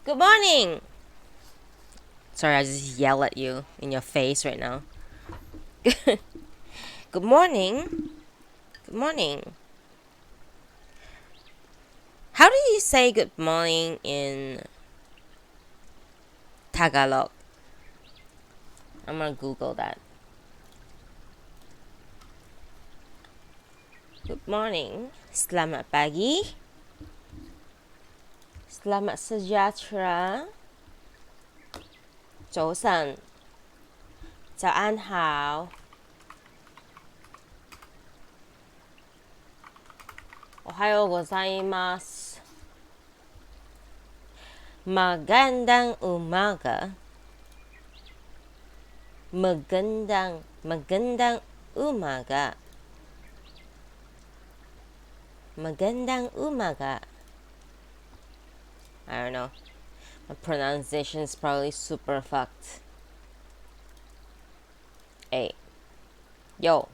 Good morning! Sorry, I just yell at you in your face right now. Good morning. Good morning. How do you say good morning in Tagalog? I'm gonna Google that. Good morning. Selamat pagi. Selamat sejahtera. 早晨。早安好。おはようございます。Magandang umaga. Magandang umaga. Magandang umaga. I don't know. My pronunciation is probably super fucked. Hey. Yo.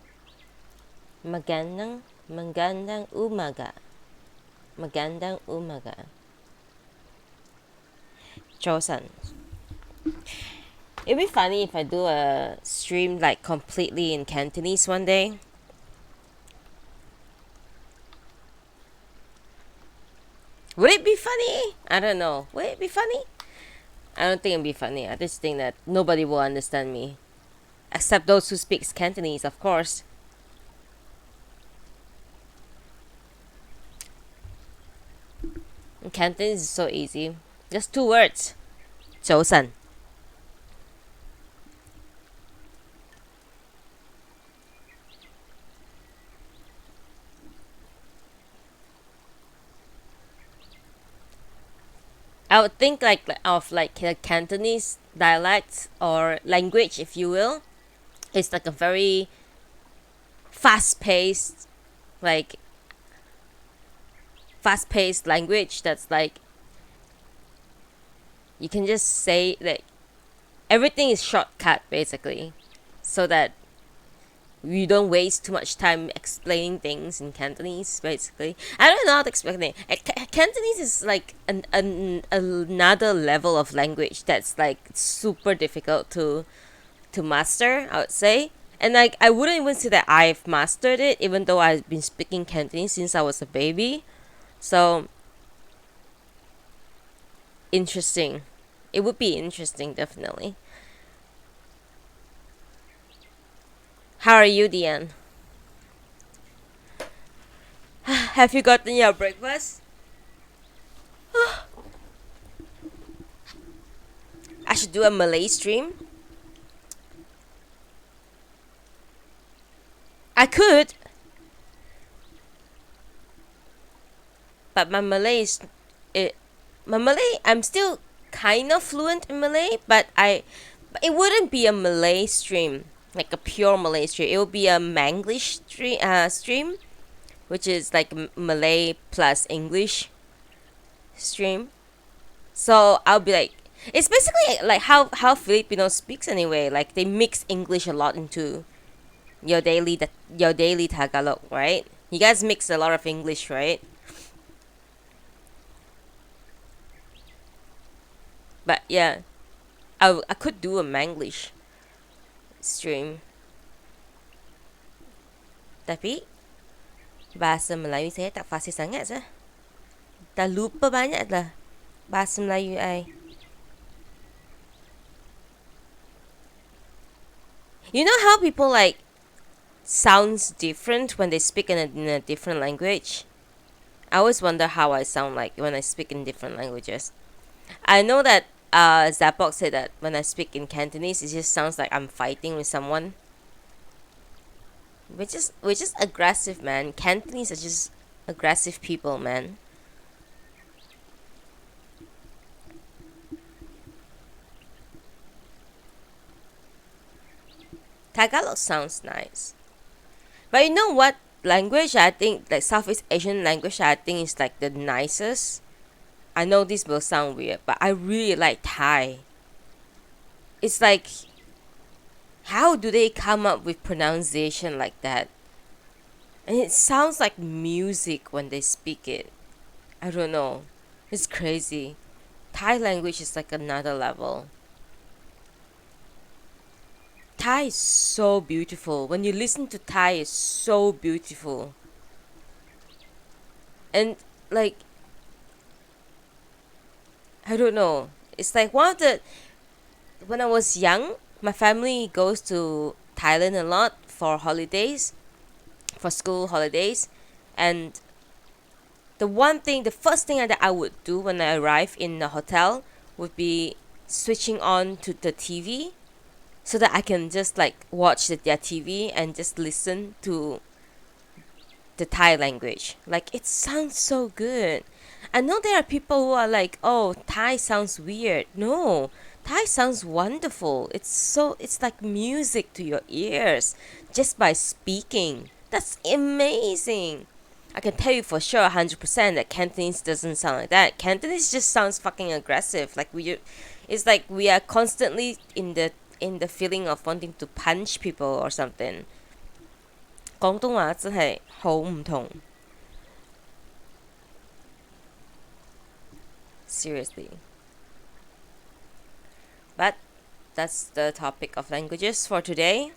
Magandang umaga. Magandang umaga. Chosen. It'd be funny if I do a stream like completely in Cantonese one day. Would it be funny? I don't know. Would it be funny? I don't think it'd be funny. I just think that nobody will understand me. Except those who speak Cantonese, of course. In Cantonese is so easy. Just 2 words. 早晨. I would think of a Cantonese dialect or language, if you will. It's like a very fast-paced language that's like you can just say that everything is shortcut basically, so that you don't waste too much time explaining things in Cantonese. Basically, I don't know how to explain it. Cantonese is like another level of language that's like super difficult to master, I would say. And like I wouldn't even say that I've mastered it, even though I've been speaking Cantonese since I was a baby. So interesting. It would be interesting, definitely. How are you, Diane? Have you gotten your breakfast? I should do a Malay stream. I could, but my Malay is I'm still kind of fluent in Malay, but it wouldn't be a Malay stream, like a pure Malay stream. It would be a Manglish stream, which is like Malay plus English stream. So I'll be like, it's basically like how Filipino speaks anyway. Like they mix English a lot into your daily Tagalog, right? You guys mix a lot of English, right? But yeah, I could do a Manglish stream. Tapi bahasa Melayu saya tak fasih sangat sah. Dah lupa banyak dah bahasa Melayu I. You know how people like sounds different when they speak in a different language? I always wonder how I sound like when I speak in different languages. I know that Zapok said that when I speak in Cantonese, it just sounds like I'm fighting with someone. We're just aggressive, man. Cantonese are just aggressive people, man. Tagalog sounds nice. But you know what language I think, like Southeast Asian language, I think is like the nicest? I know this will sound weird, but I really like Thai. It's like, how do they come up with pronunciation like that? And it sounds like music when they speak it. I don't know. It's crazy. Thai language is like another level. Thai is so beautiful. When you listen to Thai, it's so beautiful. And like, I don't know. It's like one of the when I was young, my family goes to Thailand a lot for holidays, for school holidays, and the first thing that I would do when I arrive in the hotel would be switching on to the TV so that I can just like watch their TV and just listen to the Thai language. Like it sounds so good. I know there are people who are like, "Oh, Thai sounds weird." No, Thai sounds wonderful. It's like music to your ears just by speaking. That's amazing. I can tell you for sure 100% that Cantonese doesn't sound like that. Cantonese just sounds fucking aggressive. It's like we are constantly in the feeling of wanting to punch people or something. 廣東話真係好唔同 seriously. But that's the topic of languages for today.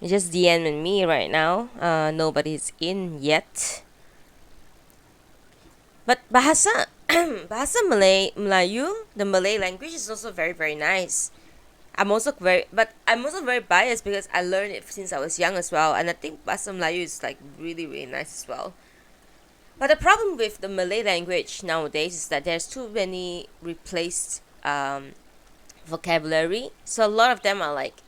It's just DM and me right now. Nobody's in yet. But bahasa bahasa Melayu, the Malay language is also very very nice. I'm also very biased because I learned it since I was young as well, and I think bahasa Melayu is like really really nice as well. But the problem with the Malay language nowadays is that there's too many replaced vocabulary. So a lot of them are like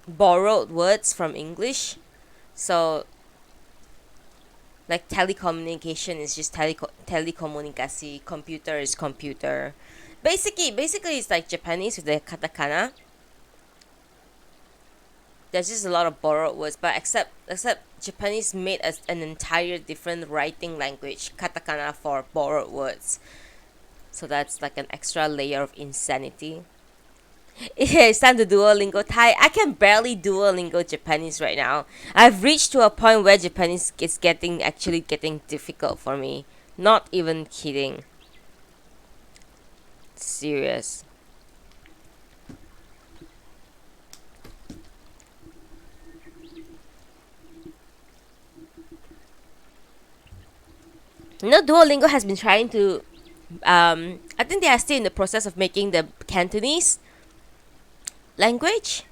borrowed words from English. So like telecommunication is just telekomunikasi, computer is computer. Basically it's like Japanese with the katakana. There's just a lot of borrowed words, but except Japanese made an entire different writing language, katakana, for borrowed words. So that's like an extra layer of insanity. Yeah, it's time to Duolingo Thai. I can barely Duolingo Japanese right now. I've reached to a point where Japanese is actually getting difficult for me. Not even kidding. Serious. Duolingo has been trying to I think they are still in the process of making the Cantonese language.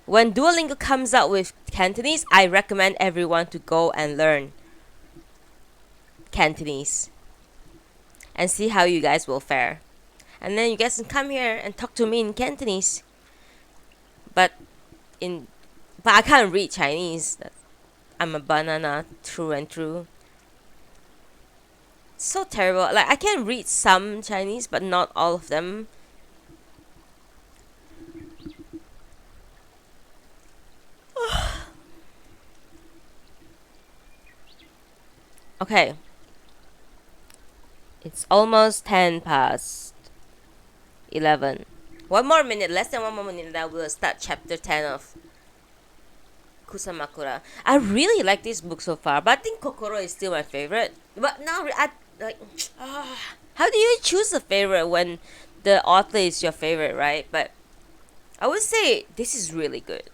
When Duolingo comes out with Cantonese, I recommend everyone to go and learn Cantonese and see how you guys will fare. And then you guys can come here and talk to me in Cantonese. But I can't read Chinese. I'm a banana through and through. So terrible. Like I can read some Chinese, but not all of them. Okay. It's almost 10 past 11. One more minute, less than one more minute, that we'll start chapter 10 of Kusamakura. I really like this book so far, but I think Kokoro is still my favorite. But now, how do you choose a favorite when the author is your favorite, right? But I would say this is really good.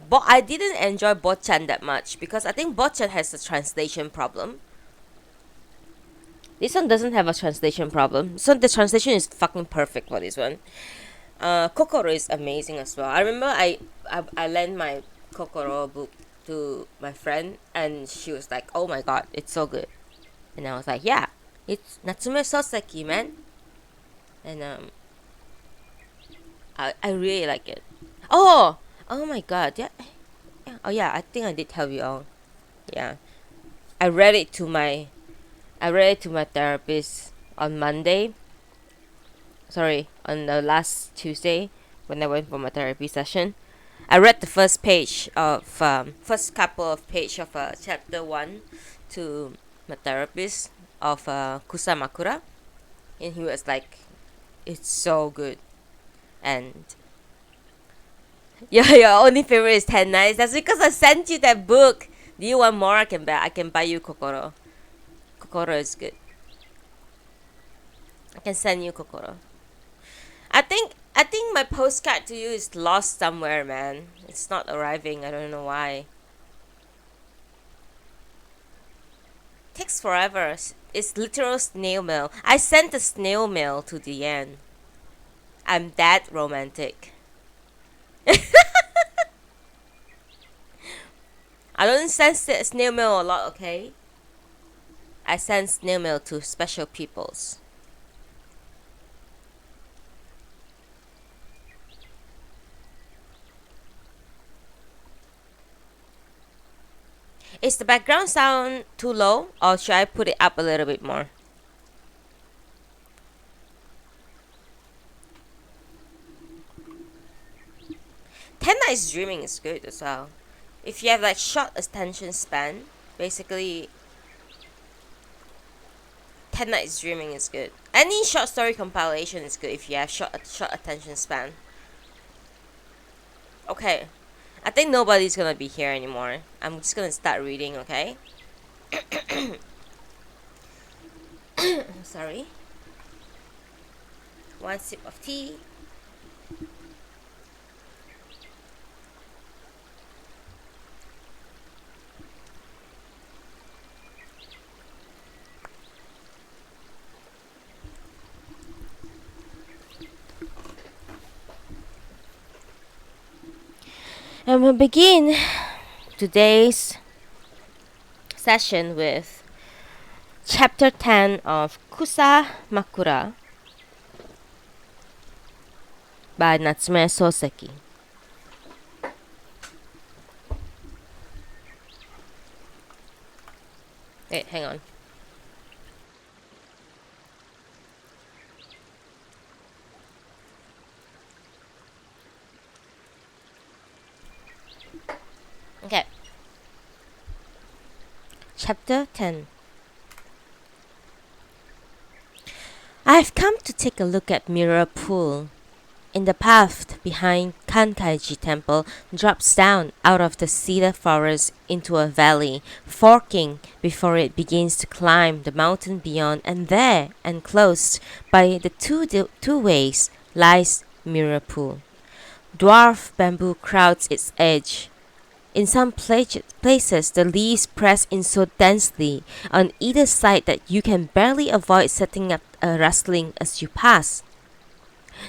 But I didn't enjoy Bochan that much because I think Bochan has a translation problem. This one doesn't have a translation problem. So the translation is fucking perfect for this one. Kokoro is amazing as well. I remember I lent my Kokoro book to my friend and she was like, "Oh my god, it's so good." And I was like, "Yeah, it's Natsume Sōseki, man." And I really like it. Oh my god, yeah. Oh yeah, I think I did tell you all. Yeah, I read it to my therapist on Monday. Sorry, on the last Tuesday when I went for my therapy session. I read the first couple of page of chapter 1 to my therapist of Kusamakura, and he was like, "It's so good," and your only favorite is 10 Nights. That's because I sent you that book. Do you want more? I can buy you Kokoro. Kokoro is good. I can send you Kokoro. I think my postcard to you is lost somewhere, man. It's not arriving. I don't know why. Takes forever. It's literal snail mail. I sent a snail mail to the end. I'm that romantic. I don't send snail mail a lot, okay? I send snail mail to special peoples. Is the background sound too low, or should I put it up a little bit more? Ten Nights Dreaming is good as well. If you have like short attention span, basically, Ten Nights Dreaming is good. Any short story compilation is good if you have short attention span. Okay, I think nobody's gonna be here anymore. I'm just gonna start reading, okay? Sorry. One sip of tea. And we'll begin today's session with chapter 10 of Kusamakura by Natsume Sōseki. Wait, hang on. Okay. Chapter 10. I've come to take a look at Mirror Pool. In the path behind Kankaiji Temple drops down out of the cedar forest into a valley, forking before it begins to climb the mountain beyond, and there, enclosed by the two ways, lies Mirror Pool. Dwarf bamboo crowds its edge. In some places, the leaves press in so densely on either side that you can barely avoid setting up a rustling as you pass.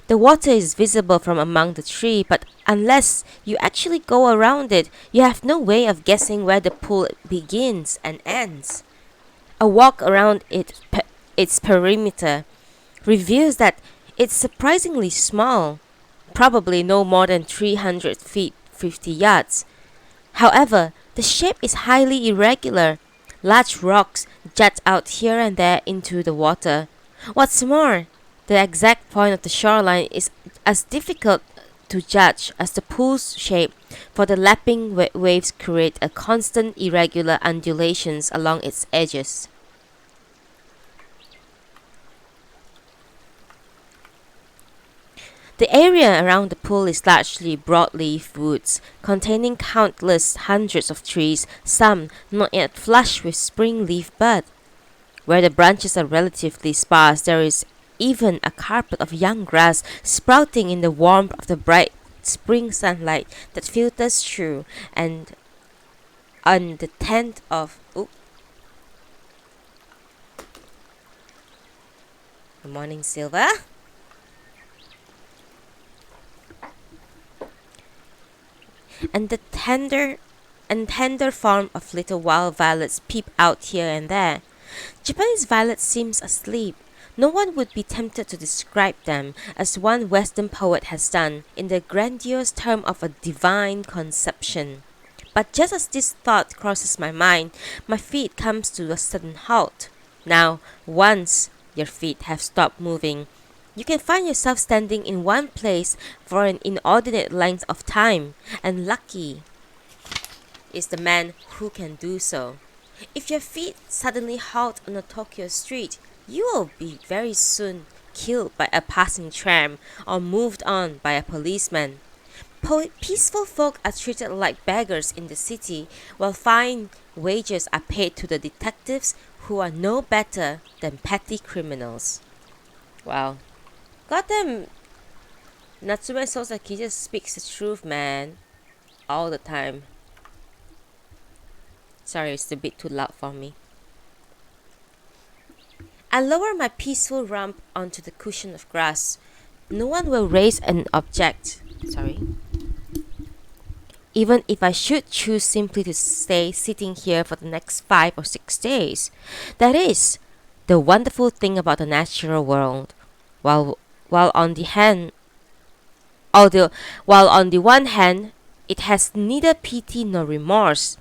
The water is visible from among the tree, but unless you actually go around it, you have no way of guessing where the pool begins and ends. A walk around its perimeter reveals that it's surprisingly small, probably no more than 300 feet 50 yards. However, the shape is highly irregular. Large rocks jut out here and there into the water. What's more, the exact point of the shoreline is as difficult to judge as the pool's shape, for the lapping waves create a constant irregular undulations along its edges. The area around the pool is largely broadleaf woods, containing countless hundreds of trees, some not yet flush with spring leaf bud. Where the branches are relatively sparse, there is even a carpet of young grass sprouting in the warmth of the bright spring sunlight that filters through, and on the 10th of... Good morning, Silva. And the tender form of little wild violets peep out here and there. Japanese violet seems asleep. No one would be tempted to describe them, as one Western poet has done, in the grandiose term of a divine conception. But just as this thought crosses my mind, my feet comes to a sudden halt. Now, once your feet have stopped moving, you can find yourself standing in one place for an inordinate length of time, and lucky is the man who can do so. If your feet suddenly halt on a Tokyo street, you will be very soon killed by a passing tram or moved on by a policeman. Peaceful folk are treated like beggars in the city, while fine wages are paid to the detectives who are no better than petty criminals. Wow. Goddamn, Natsume Sōseki just speaks the truth, man. All the time. Sorry, it's a bit too loud for me. I lower my peaceful rump onto the cushion of grass. No one will raise an object. Sorry. Even if I should choose simply to stay sitting here for the next 5 or 6 days. That is the wonderful thing about the natural world. While on the hand, while on the one hand, it has neither pity nor remorse.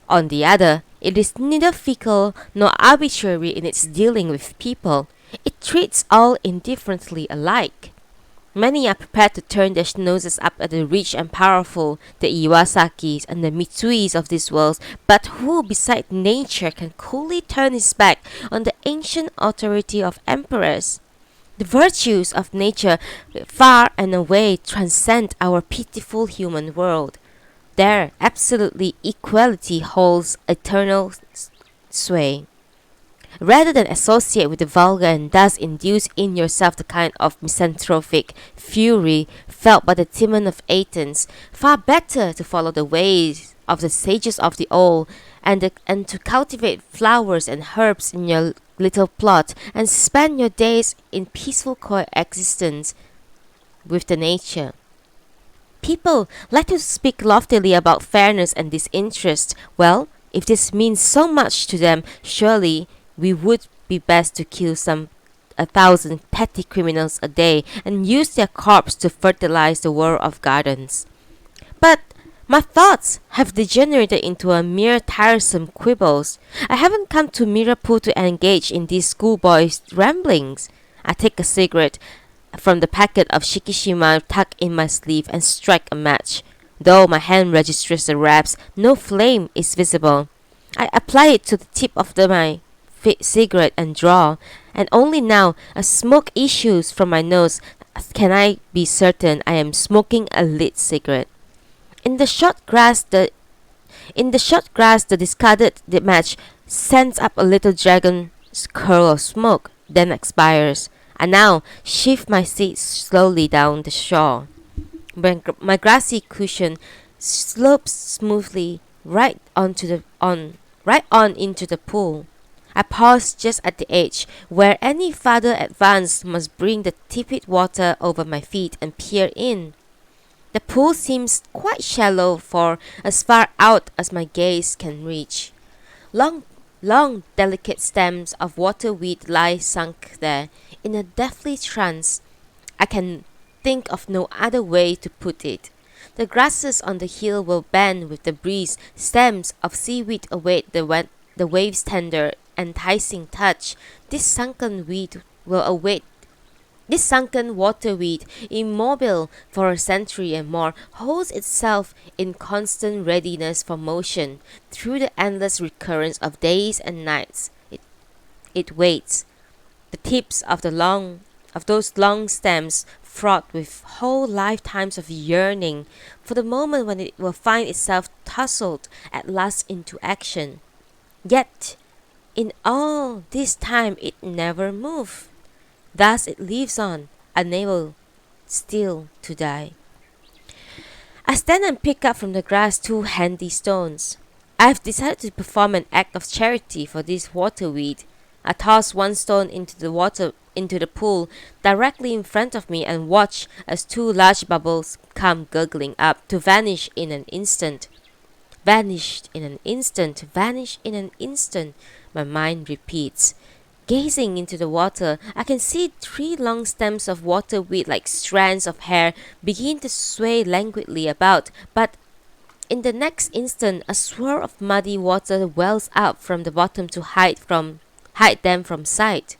On the other, it is neither fickle nor arbitrary in its dealing with people. It treats all indifferently alike. Many are prepared to turn their noses up at the rich and powerful, the Iwasakis and the Mitsuis of this world, but who beside nature can coolly turn his back on the ancient authority of emperors? The virtues of nature far and away transcend our pitiful human world. Their absolutely equality holds eternal sway. Rather than associate with the vulgar and thus induce in yourself the kind of misanthropic fury felt by the Timon of Athens, far better to follow the ways of the sages of the old and to cultivate flowers and herbs in your little plot and spend your days in peaceful coexistence with the nature. People like to speak loftily about fairness and disinterest. Well, if this means so much to them, surely we would be best to kill 1,000 petty criminals a day and use their corpse to fertilize the world of gardens. But my thoughts have degenerated into a mere tiresome quibbles. I haven't come to Mirapu to engage in these schoolboys' ramblings. I take a cigarette from the packet of Shikishima tucked in my sleeve and strike a match. Though my hand registers the wraps, no flame is visible. I apply it to the tip of my cigarette and draw, and only now as smoke issues from my nose can I be certain I am smoking a lit cigarette. In the short grass, the discarded match sends up a little dragon's curl of smoke, then expires. I now shift my seat slowly down the shore. My grassy cushion slopes smoothly right on into the pool. I pause just at the edge, where any farther advance must bring the tepid water over my feet and peer in. The pool seems quite shallow for as far out as my gaze can reach. Long, delicate stems of waterweed lie sunk there in a deathly trance. I can think of no other way to put it. The grasses on the hill will bend with the breeze. Stems of seaweed await the wave's tender, enticing touch. This sunken waterweed, immobile for a century and more, holds itself in constant readiness for motion through the endless recurrence of days and nights. It waits. The tips of those long stems fraught with whole lifetimes of yearning for the moment when it will find itself tussled at last into action. Yet, in all this time it never moved. Thus it lives on, unable still to die. I stand and pick up from the grass 2 handy stones. I have decided to perform an act of charity for this waterweed. I toss 1 stone into the pool directly in front of me and watch as 2 large bubbles come gurgling up to vanish in an instant. Vanished in an instant, vanished in an instant, my mind repeats. Gazing into the water, I can see 3 long stems of waterweed like strands of hair begin to sway languidly about, but in the next instant a swirl of muddy water wells up from the bottom to hide them from sight.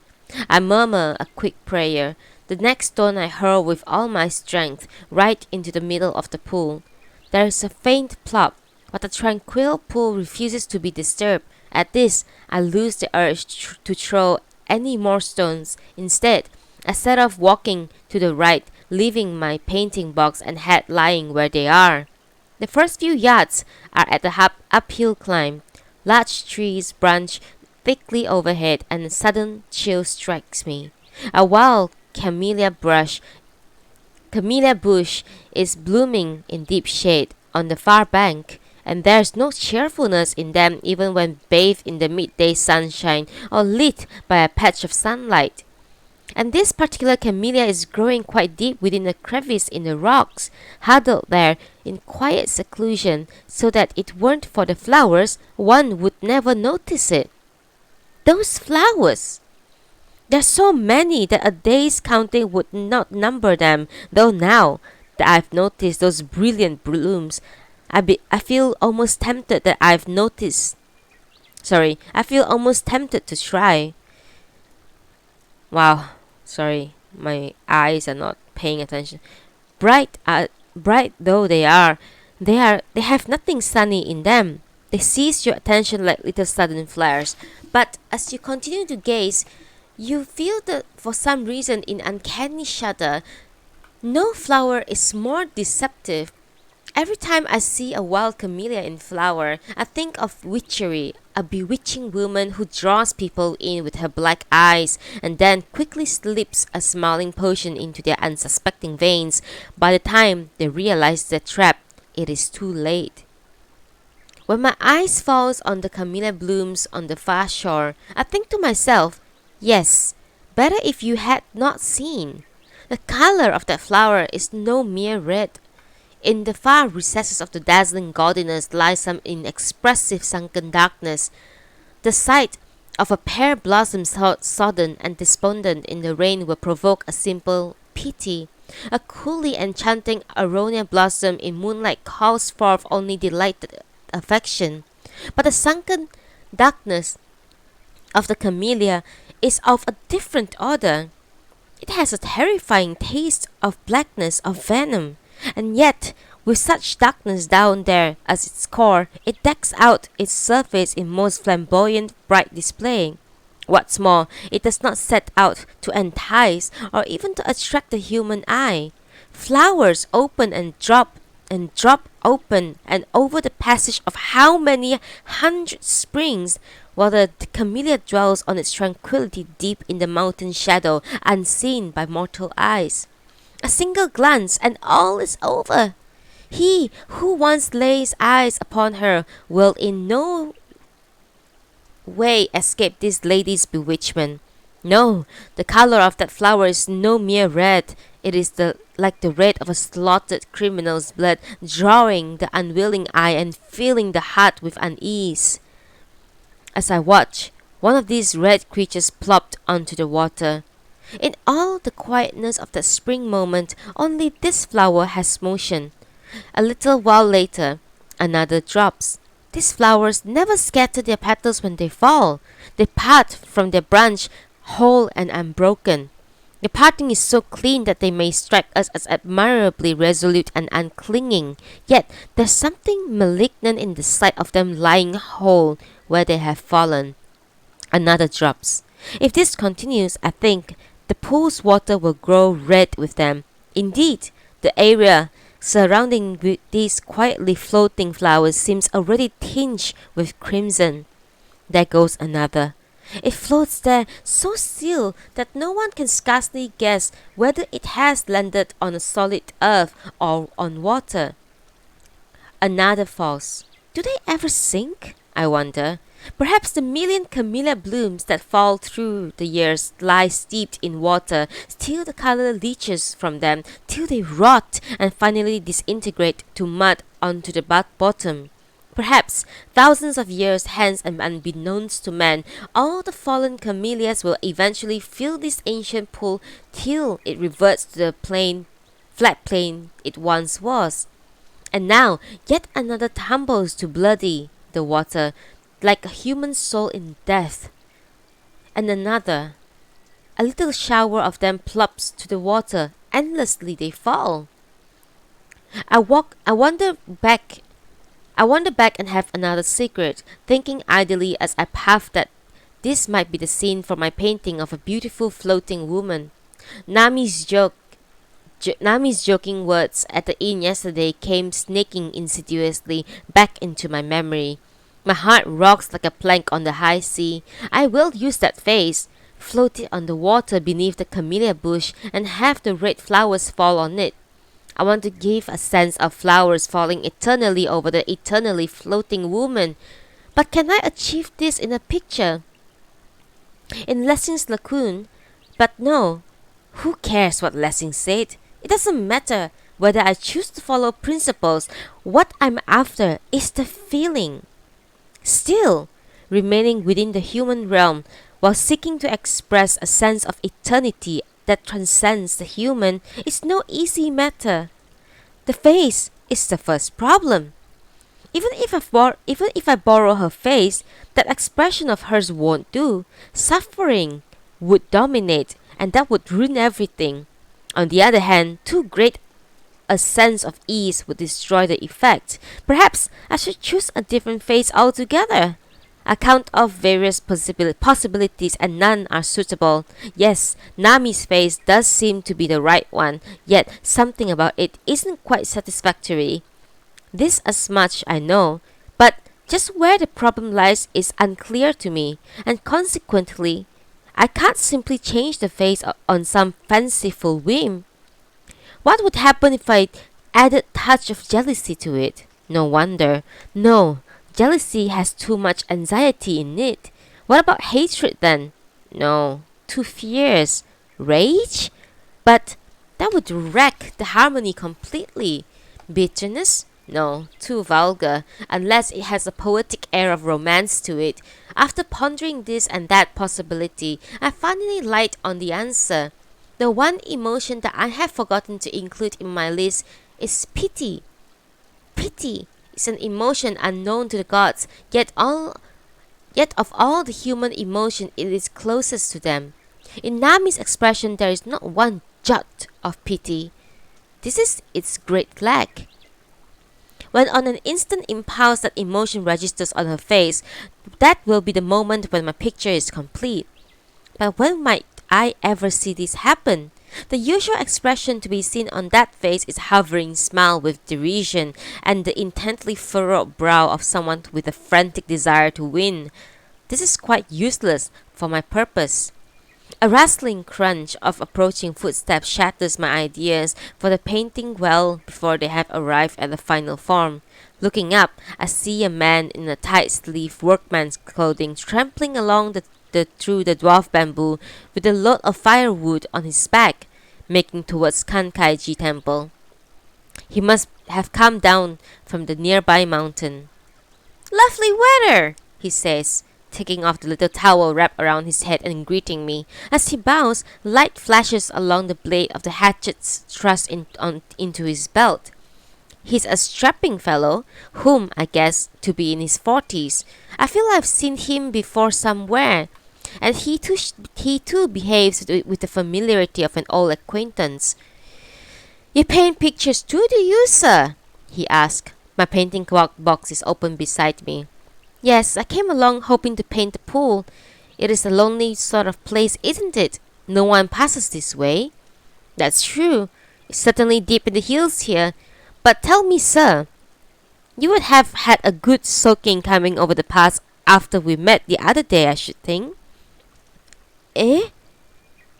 I murmur a quick prayer. The next stone I hurl with all my strength right into the middle of the pool. There is a faint plop, but the tranquil pool refuses to be disturbed. At this, I lose the urge to throw any more stones. Instead, I set off walking to the right, leaving my painting box and hat lying where they are. The first few yards are at the uphill climb. Large trees branch thickly overhead, and a sudden chill strikes me. A wild camellia bush is blooming in deep shade on the far bank, and there's no cheerfulness in them even when bathed in the midday sunshine or lit by a patch of sunlight. And this particular camellia is growing quite deep within a crevice in the rocks, huddled there in quiet seclusion, so that it weren't for the flowers, one would never notice it. Those flowers! There's so many that a day's counting would not number them, though now that I've noticed those brilliant blooms, I feel almost tempted that I've noticed. Sorry, I feel almost tempted to try. Wow, sorry, my eyes are not paying attention. Bright though they have nothing sunny in them. They seize your attention like little sudden flares. But as you continue to gaze, you feel that for some reason in uncanny shudder, no flower is more deceptive. Every time I see a wild camellia in flower, I think of witchery, a bewitching woman who draws people in with her black eyes and then quickly slips a smiling potion into their unsuspecting veins. By the time they realize the trap, it is too late. When my eyes falls on the camellia blooms on the far shore, I think to myself, yes, better if you had not seen. The color of that flower is no mere red. In the far recesses of the dazzling gaudiness lies some inexpressive sunken darkness. The sight of a pear blossom sodden and despondent in the rain will provoke a simple pity. A coolly enchanting aronia blossom in moonlight calls forth only delighted affection. But the sunken darkness of the camellia is of a different order. It has a terrifying taste of blackness, of venom. And yet, with such darkness down there as its core, it decks out its surface in most flamboyant, bright display. What's more, it does not set out to entice or even to attract the human eye. Flowers open and drop open, and over the passage of how many hundred springs, while the camellia dwells on its tranquillity deep in the mountain shadow, unseen by mortal eyes. A single glance, and all is over. He who once lays eyes upon her will in no way escape this lady's bewitchment. No, the color of that flower is no mere red. It is like the red of a slaughtered criminal's blood, drawing the unwilling eye and filling the heart with unease. As I watch, one of these red creatures plopped onto the water. In all the quietness of that spring moment, only this flower has motion. A little while later, another drops. These flowers never scatter their petals when they fall. They part from their branch whole and unbroken. The parting is so clean that they may strike us as admirably resolute and unclinging. Yet there's something malignant in the sight of them lying whole where they have fallen. Another drops. If this continues, I think the pool's water will grow red with them. Indeed, the area surrounding these quietly floating flowers seems already tinged with crimson. There goes another. It floats there so still that no one can scarcely guess whether it has landed on a solid earth or on water. Another falls. Do they ever sink? I wonder. Perhaps the million camellia blooms that fall through the years lie steeped in water, till the color leaches from them, till they rot and finally disintegrate to mud onto the bottom. Perhaps thousands of years hence and unbeknownst to man, all the fallen camellias will eventually fill this ancient pool till it reverts to the flat plain it once was. And now yet another tumbles to bloody the water, like a human soul in death. And another. A little shower of them plops to the water. Endlessly they fall. I wander back and have another cigarette, thinking idly as I puff that this might be the scene for my painting of a beautiful floating woman. Nami's joking words at the inn yesterday came sneaking insidiously back into my memory. My heart rocks like a plank on the high sea. I will use that face, float it on the water beneath the camellia bush, and have the red flowers fall on it. I want to give a sense of flowers falling eternally over the eternally floating woman. But can I achieve this in a picture? In Lessing's Lagoon? But no. Who cares what Lessing said? It doesn't matter whether I choose to follow principles. What I'm after is the feeling. Still, remaining within the human realm while seeking to express a sense of eternity that transcends the human is no easy matter. The face is the first problem. Even if I borrow her face, that expression of hers won't do. Suffering would dominate, and that would ruin everything. On the other hand, too great a sense of ease would destroy the effect. Perhaps I should choose a different face altogether. I count off various possibilities and none are suitable. Yes, Nami's face does seem to be the right one, yet something about it isn't quite satisfactory. This as much I know, but just where the problem lies is unclear to me, and consequently, I can't simply change the face on some fanciful whim. What would happen if I added touch of jealousy to it? No wonder. No, jealousy has too much anxiety in it. What about hatred then? No, too fierce. Rage? But that would wreck the harmony completely. Bitterness? No, too vulgar, unless it has a poetic air of romance to it. After pondering this and that possibility, I finally light on the answer. The one emotion that I have forgotten to include in my list is pity. Pity is an emotion unknown to the gods, yet of all the human emotion it is closest to them. In Nami's expression there is not one jot of pity. This is its great lack. When on an instant impulse that emotion registers on her face, that will be the moment when my picture is complete. But when might I ever see this happen? The usual expression to be seen on that face is hovering smile with derision and the intently furrowed brow of someone with a frantic desire to win. This is quite useless for my purpose. A rustling crunch of approaching footsteps shatters my ideas for the painting well before they have arrived at the final form. Looking up, I see a man in a tight-sleeved workman's clothing trampling along through the dwarf bamboo with a load of firewood on his back, making towards Kankaiji Temple. He must have come down from the nearby mountain. "Lovely weather," he says, taking off the little towel wrapped around his head and greeting me. As he bows, light flashes along the blade of the hatchet thrust into his belt. He's a strapping fellow, whom I guess to be in his 40s. I feel I've seen him before somewhere, and he too behaves with the familiarity of an old acquaintance. "You paint pictures too, do you, sir?" he asks. My painting box is open beside me. "Yes, I came along hoping to paint the pool. It is a lonely sort of place, isn't it? No one passes this way." "That's true. It's certainly deep in the hills here. But tell me, sir, you would have had a good soaking coming over the pass after we met the other day, I should think." "Eh?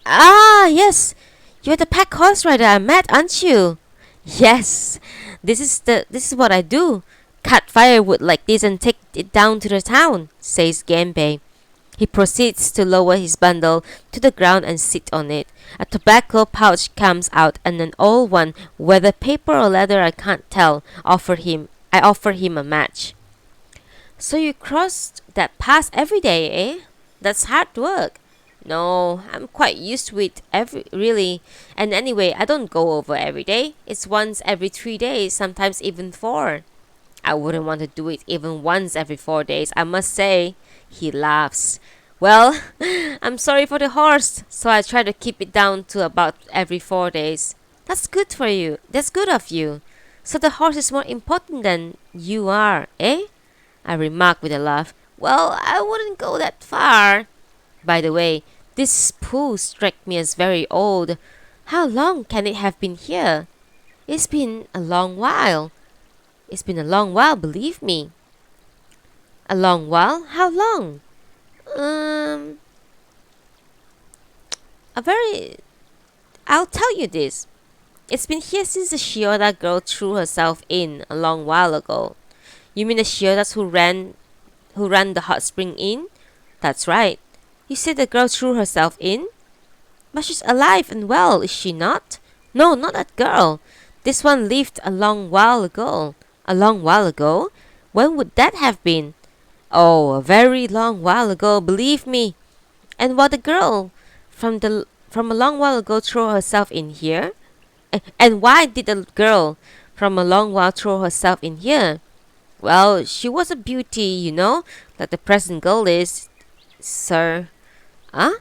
Ah, yes. You're the pack horse rider I met, aren't you?" "Yes. This is what I do. Cut firewood like this and take it down to the town," says Genbei. He proceeds to lower his bundle to the ground and sit on it. A tobacco pouch comes out and an old one, whether paper or leather I can't tell. I offer him a match. "So you crossed that pass every day, eh? That's hard work." "No, I'm quite used to it really. And anyway, I don't go over every day. It's once every 3 days, sometimes even 4. I wouldn't want to do it even once every 4 days, I must say." He laughs. "Well, I'm sorry for the horse, so I try to keep it down to about every 4 days." That's good for you. That's good of you. So the horse is more important than you are, eh?" I remark with a laugh. "Well, I wouldn't go that far. By the way, this pool struck me as very old. How long can it have been here?" It's been a long while, believe me." A long while? How long? Um, a very. I'll tell you this. It's been here since the Shioda girl threw herself in a long while ago. You mean the Shiodas who ran the hot spring inn? That's right. You said the girl threw herself in? But she's alive and well, is she not? No, not that girl. This one lived a long while ago. A long while ago? When would that have been? Oh, a very long while ago, believe me. And what the girl from a long while ago throw herself in here? And why did the girl from a long while throw herself in here? Well, she was a beauty, like the present girl is, sir. Huh?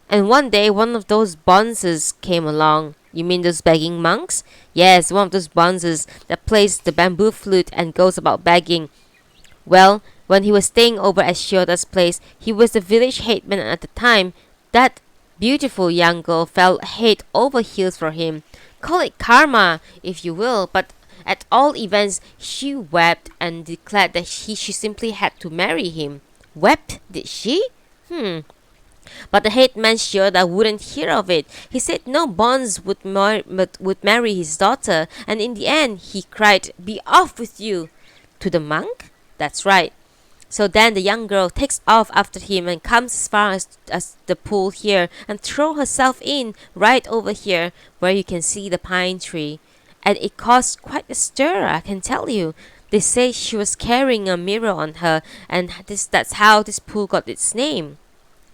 And one day, one of those bonzes came along. You mean those begging monks? Yes, one of those bonzes that plays the bamboo flute and goes about begging. Well, when he was staying over at Shioda's place, he was the village headman at the time. That beautiful young girl fell head over heels for him. Call it karma, if you will, but at all events, she wept and declared that she simply had to marry him. Wept, did she? But the headman Shioda wouldn't hear of it. He said no bonds would marry his daughter, and in the end, he cried, "Be off with you!" To the monk? That's right. So then the young girl takes off after him and comes as far as the pool here and throw herself in right over here where you can see the pine tree. And it caused quite a stir, I can tell you. They say she was carrying a mirror on her, and that's how this pool got its name.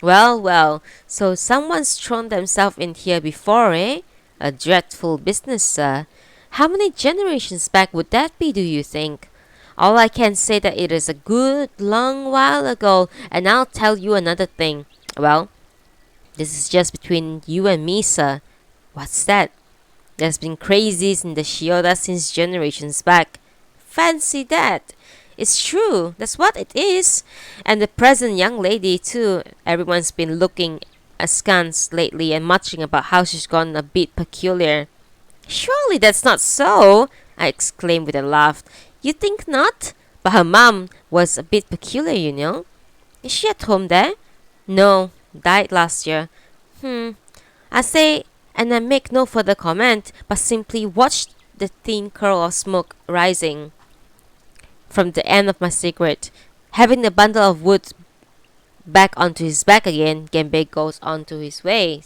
Well, well, so someone's thrown themselves in here before, eh? A dreadful business, sir. How many generations back would that be, do you think? All I can say that it is a good long while ago, and I'll tell you another thing. Well, this is just between you and me, sir. What's that? There's been crazies in the Shioda since generations back. Fancy that! It's true, that's what it is. And the present young lady, too. Everyone's been looking askance lately and muttering about how she's gone a bit peculiar. Surely that's not so, I exclaimed with a laugh. You think not? But her mum was a bit peculiar. Is she at home there? No, died last year. I say, and I make no further comment, but simply watch the thin curl of smoke rising from the end of my cigarette. Having the bundle of wood back onto his back again, Genbei goes on to his way.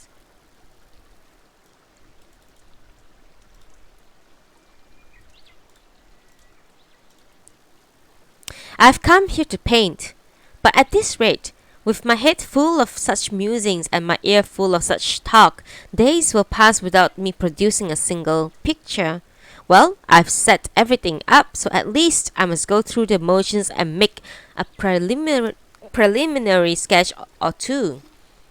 I've come here to paint, but at this rate, with my head full of such musings and my ear full of such talk, days will pass without me producing a single picture. Well, I've set everything up, so at least I must go through the motions and make a preliminary sketch or two.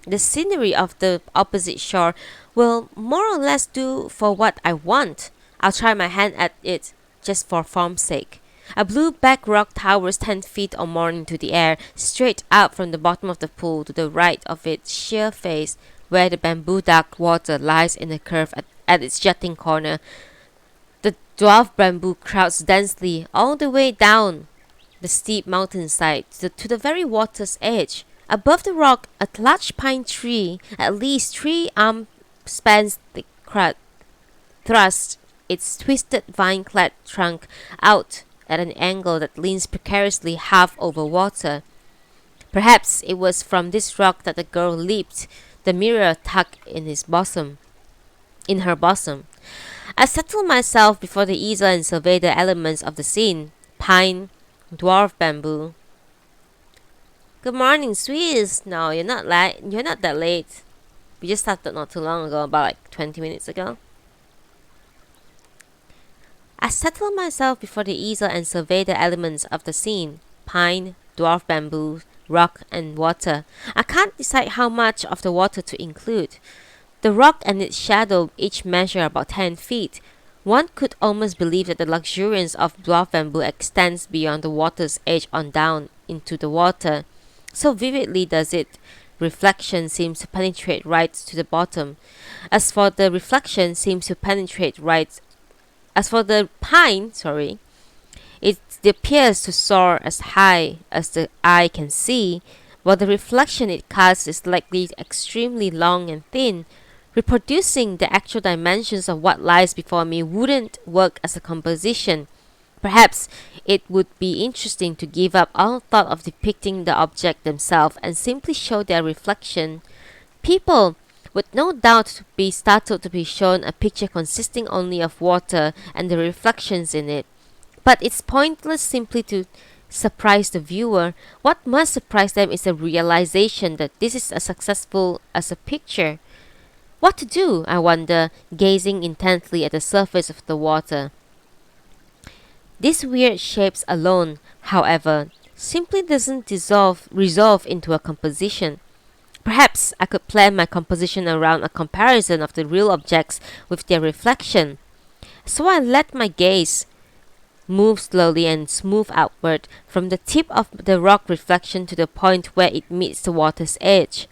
The scenery of the opposite shore will more or less do for what I want. I'll try my hand at it, just for form's sake. A blue back rock towers 10 feet or more into the air, straight out from the bottom of the pool to the right of its sheer face, where the bamboo duck water lies in a curve at its jutting corner. The dwarf bamboo crowds densely all the way down the steep mountainside to the very water's edge. Above the rock, a large pine tree, at least 3 arm spans thick, thrusts its twisted vine-clad trunk out at an angle that leans precariously half over water. Perhaps it was from this rock that the girl leaped, the mirror tucked in her bosom. I settled myself before the easel and surveyed the elements of the scene. Pine, dwarf bamboo. Good morning, Swiss. No, you're not that late. We just started not too long ago, about like 20 minutes ago. I settled myself before the easel and surveyed the elements of the scene. Pine, dwarf bamboo, rock and water. I can't decide how much of the water to include. The rock and its shadow each measure about 10 feet. One could almost believe that the luxuriance of dwarf bamboo extends beyond the water's edge on down into the water. So vividly does it. Reflection seems to penetrate right to the bottom. As for the pine, It appears to soar as high as the eye can see, while the reflection it casts is likely extremely long and thin. Reproducing the actual dimensions of what lies before me wouldn't work as a composition. Perhaps it would be interesting to give up all thought of depicting the object themselves and simply show their reflection. People would no doubt be startled to be shown a picture consisting only of water and the reflections in it. But it's pointless simply to surprise the viewer. What must surprise them is the realization that this is as successful as a picture. What to do, I wonder, gazing intently at the surface of the water. These weird shapes alone, however, simply doesn't resolve into a composition. Perhaps I could plan my composition around a comparison of the real objects with their reflection. So I let my gaze move slowly and smooth outward from the tip of the rock reflection to the point where it meets the water's edge.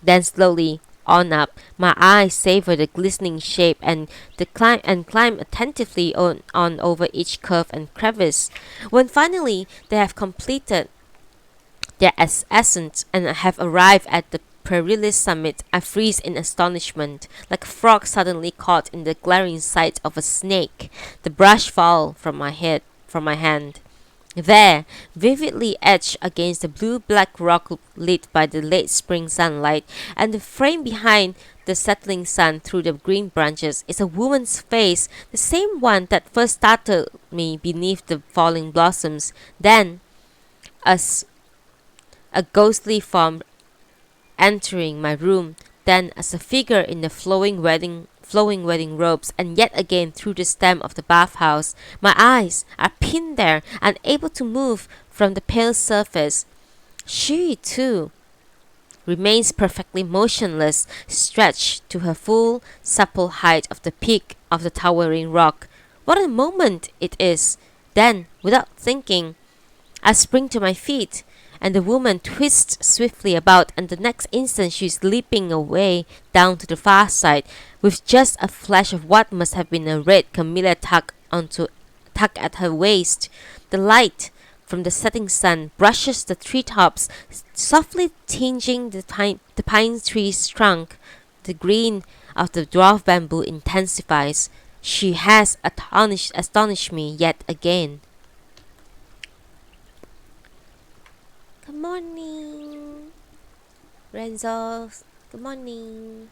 Then slowly on up, my eyes savor the glistening shape and climb attentively on over each curve and crevice. When finally they have completed their ascent and have arrived at the perilous summit, I freeze in astonishment, like a frog suddenly caught in the glaring sight of a snake. The brush falls from my hand. There, vividly etched against the blue-black rock lit by the late spring sunlight, and the frame behind the settling sun through the green branches, is a woman's face, the same one that first startled me beneath the falling blossoms. Then, as a ghostly form entering my room, then as a figure in the flowing wedding robes, and yet again through the stem of the bathhouse. My eyes are pinned there, unable to move from the pale surface. She, too, remains perfectly motionless, stretched to her full, supple height of the peak of the towering rock. What a moment it is! Then, without thinking, I spring to my feet, and the woman twists swiftly about, and the next instant she is leaping away down to the far side, with just a flash of what must have been a red camellia tuck at her waist. The light from the setting sun brushes the treetops, softly tinging the pine tree's trunk. The green of the dwarf bamboo intensifies. She has astonished me yet again. Good morning, Renzo. Good morning.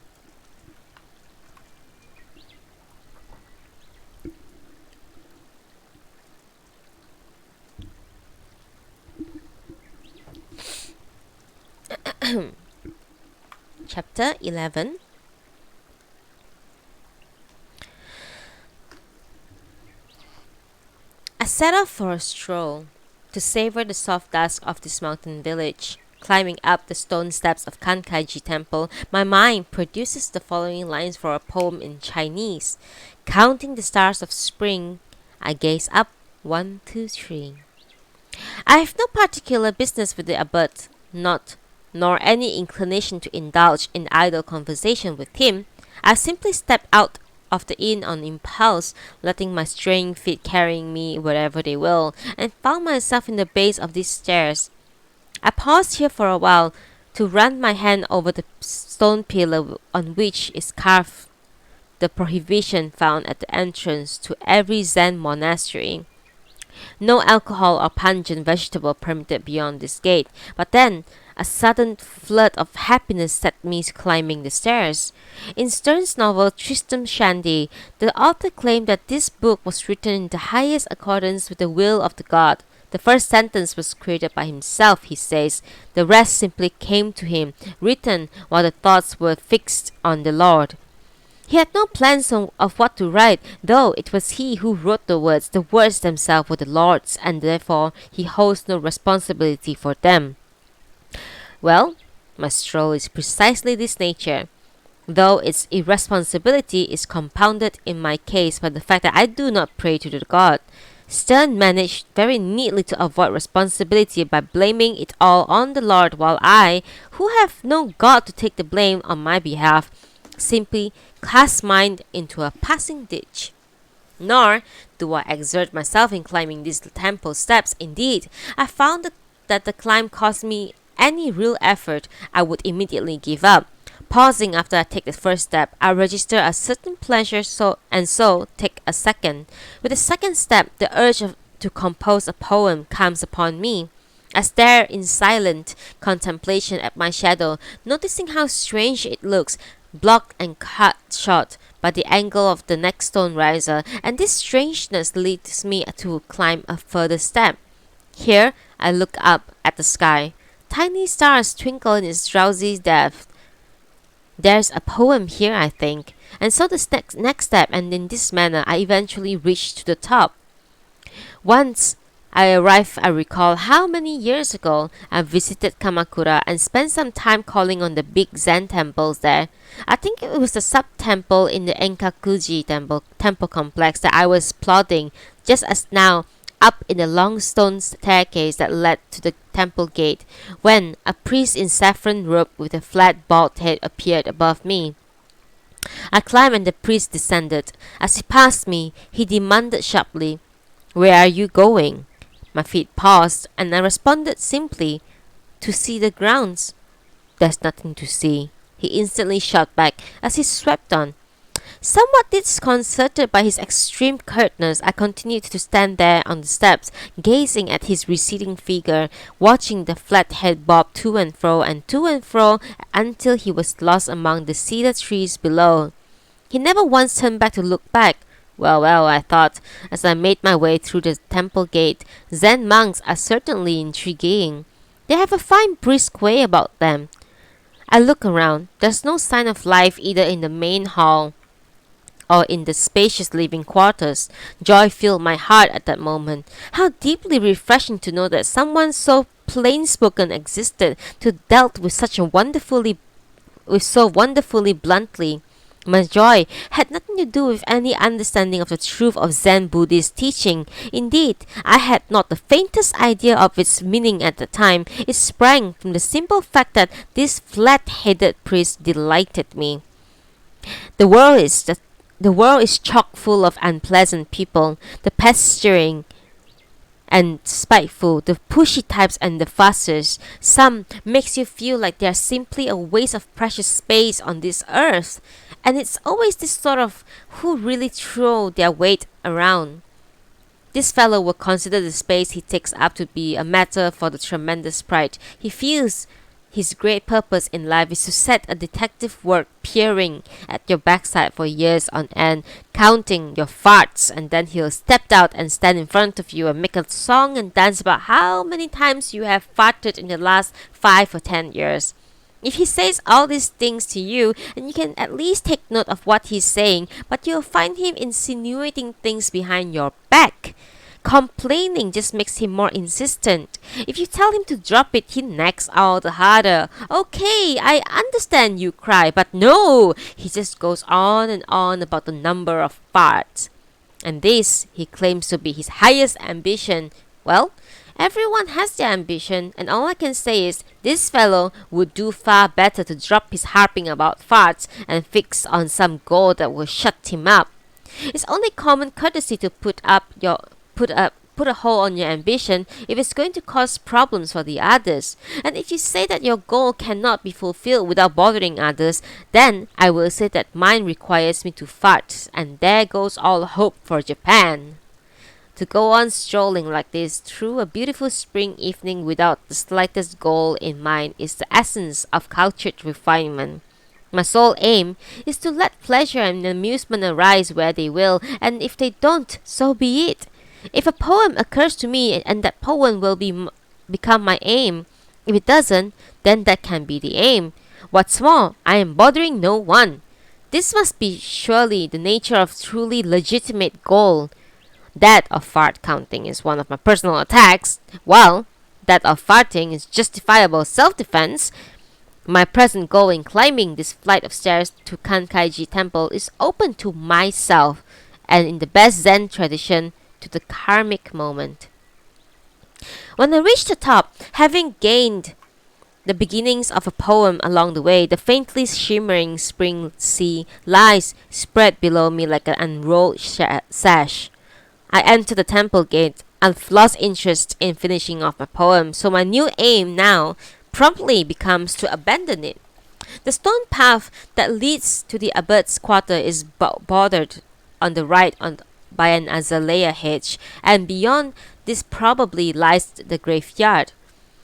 Chapter 11. I set off for a stroll to savor the soft dusk of this mountain village. Climbing up the stone steps of Kankaiji Temple, my mind produces the following lines for a poem in Chinese. Counting the stars of spring, I gaze up, 1, 2, 3. I have no particular business with the abbot, nor any inclination to indulge in idle conversation with him. I simply stepped out of the inn on impulse, letting my straying feet carrying me wherever they will, and found myself in the base of these stairs. I paused here for a while to run my hand over the stone pillar on which is carved the prohibition found at the entrance to every Zen monastery. No alcohol or pungent vegetable permitted beyond this gate. But then, a sudden flood of happiness set me climbing the stairs. In Sterne's novel Tristram Shandy, the author claimed that this book was written in the highest accordance with the will of the god. The first sentence was created by himself, he says. The rest simply came to him, written while the thoughts were fixed on the Lord. He had no plans of what to write, though it was he who wrote the words. The words themselves were the Lord's, and therefore he holds no responsibility for them. Well, my stroll is precisely this nature, though its irresponsibility is compounded in my case by the fact that I do not pray to the god. Sterne managed very neatly to avoid responsibility by blaming it all on the Lord, while I, who have no god to take the blame on my behalf, simply cast mine into a passing ditch. Nor do I exert myself in climbing these temple steps. Indeed, I found that the climb cost me any real effort, I would immediately give up. Pausing after I take the first step, I register a certain pleasure so take a second. With the second step, the to compose a poem comes upon me. I stare in silent contemplation at my shadow, noticing how strange it looks, blocked and cut short by the angle of the next stone riser, and this strangeness leads me to climb a further step. Here, I look up at the sky. Tiny stars twinkle in its drowsy depth. There's a poem here, I think. And so the next step, and in this manner, I eventually reach to the top. Once I arrive, I recall how many years ago I visited Kamakura and spent some time calling on the big Zen temples there. I think it was the sub-temple in the Enkakuji temple complex that I was plodding just as now up in the long stone staircase that led to the temple gate, when a priest in saffron robe with a flat bald head appeared above me. I climbed and the priest descended. As he passed me, he demanded sharply, "Where are you going?" My feet paused, and I responded simply, "To see the grounds." "There's nothing to see," he instantly shot back as he swept on. Somewhat disconcerted by his extreme curtness, I continued to stand there on the steps, gazing at his receding figure, watching the flat head bob to and fro until he was lost among the cedar trees below. He never once turned back to look back. Well, I thought, as I made my way through the temple gate, Zen monks are certainly intriguing. They have a fine brisk way about them. I look around. There's no sign of life either in the main hall or in the spacious living quarters. Joy filled my heart at that moment. How deeply refreshing to know that someone so plain-spoken existed to dealt with so wonderfully bluntly. My joy had nothing to do with any understanding of the truth of Zen Buddhist teaching. Indeed, I had not the faintest idea of its meaning at the time. It sprang from the simple fact that this flat-headed priest delighted me. The world is chock full of unpleasant people, the pestering and spiteful, the pushy types and the fussers. Some makes you feel like they are simply a waste of precious space on this earth. And it's always this sort of who really throw their weight around. This fellow will consider the space he takes up to be a matter for the tremendous pride he feels. His great purpose in life is to set a detective work peering at your backside for years on end, counting your farts, and then he'll step out and stand in front of you and make a song and dance about how many times you have farted in the last 5 or 10 years. If he says all these things to you, and you can at least take note of what he's saying, but you'll find him insinuating things behind your back. Complaining just makes him more insistent. If you tell him to drop it, he nags all the harder. "Okay, I understand," you cry, but no! He just goes on and on about the number of farts. And this, he claims to be his highest ambition. Well, everyone has their ambition, and all I can say is this fellow would do far better to drop his harping about farts and fix on some goal that will shut him up. It's only common courtesy to put a hold on your ambition if it's going to cause problems for the others. And if you say that your goal cannot be fulfilled without bothering others, then I will say that mine requires me to fart, and there goes all hope for Japan. To go on strolling like this through a beautiful spring evening without the slightest goal in mind is the essence of cultured refinement. My sole aim is to let pleasure and amusement arise where they will, and if they don't, so be it. If a poem occurs to me, and that poem will become my aim. If it doesn't, then that can be the aim. What's more, I am bothering no one. This must be surely the nature of truly legitimate goal. That of fart counting is one of my personal attacks, while that of farting is justifiable self-defense. My present goal in climbing this flight of stairs to Kankaiji Temple is open to myself, and in the best Zen tradition, to the karmic moment. When I reached the top, having gained the beginnings of a poem along the way. The faintly shimmering spring sea lies spread below me like an unrolled sash. I enter the temple gate. I've lost interest in finishing off my poem, so my new aim now promptly becomes to abandon it. The stone path that leads to the abbot's quarter is bordered on the right by an azalea hedge, and beyond this probably lies the graveyard.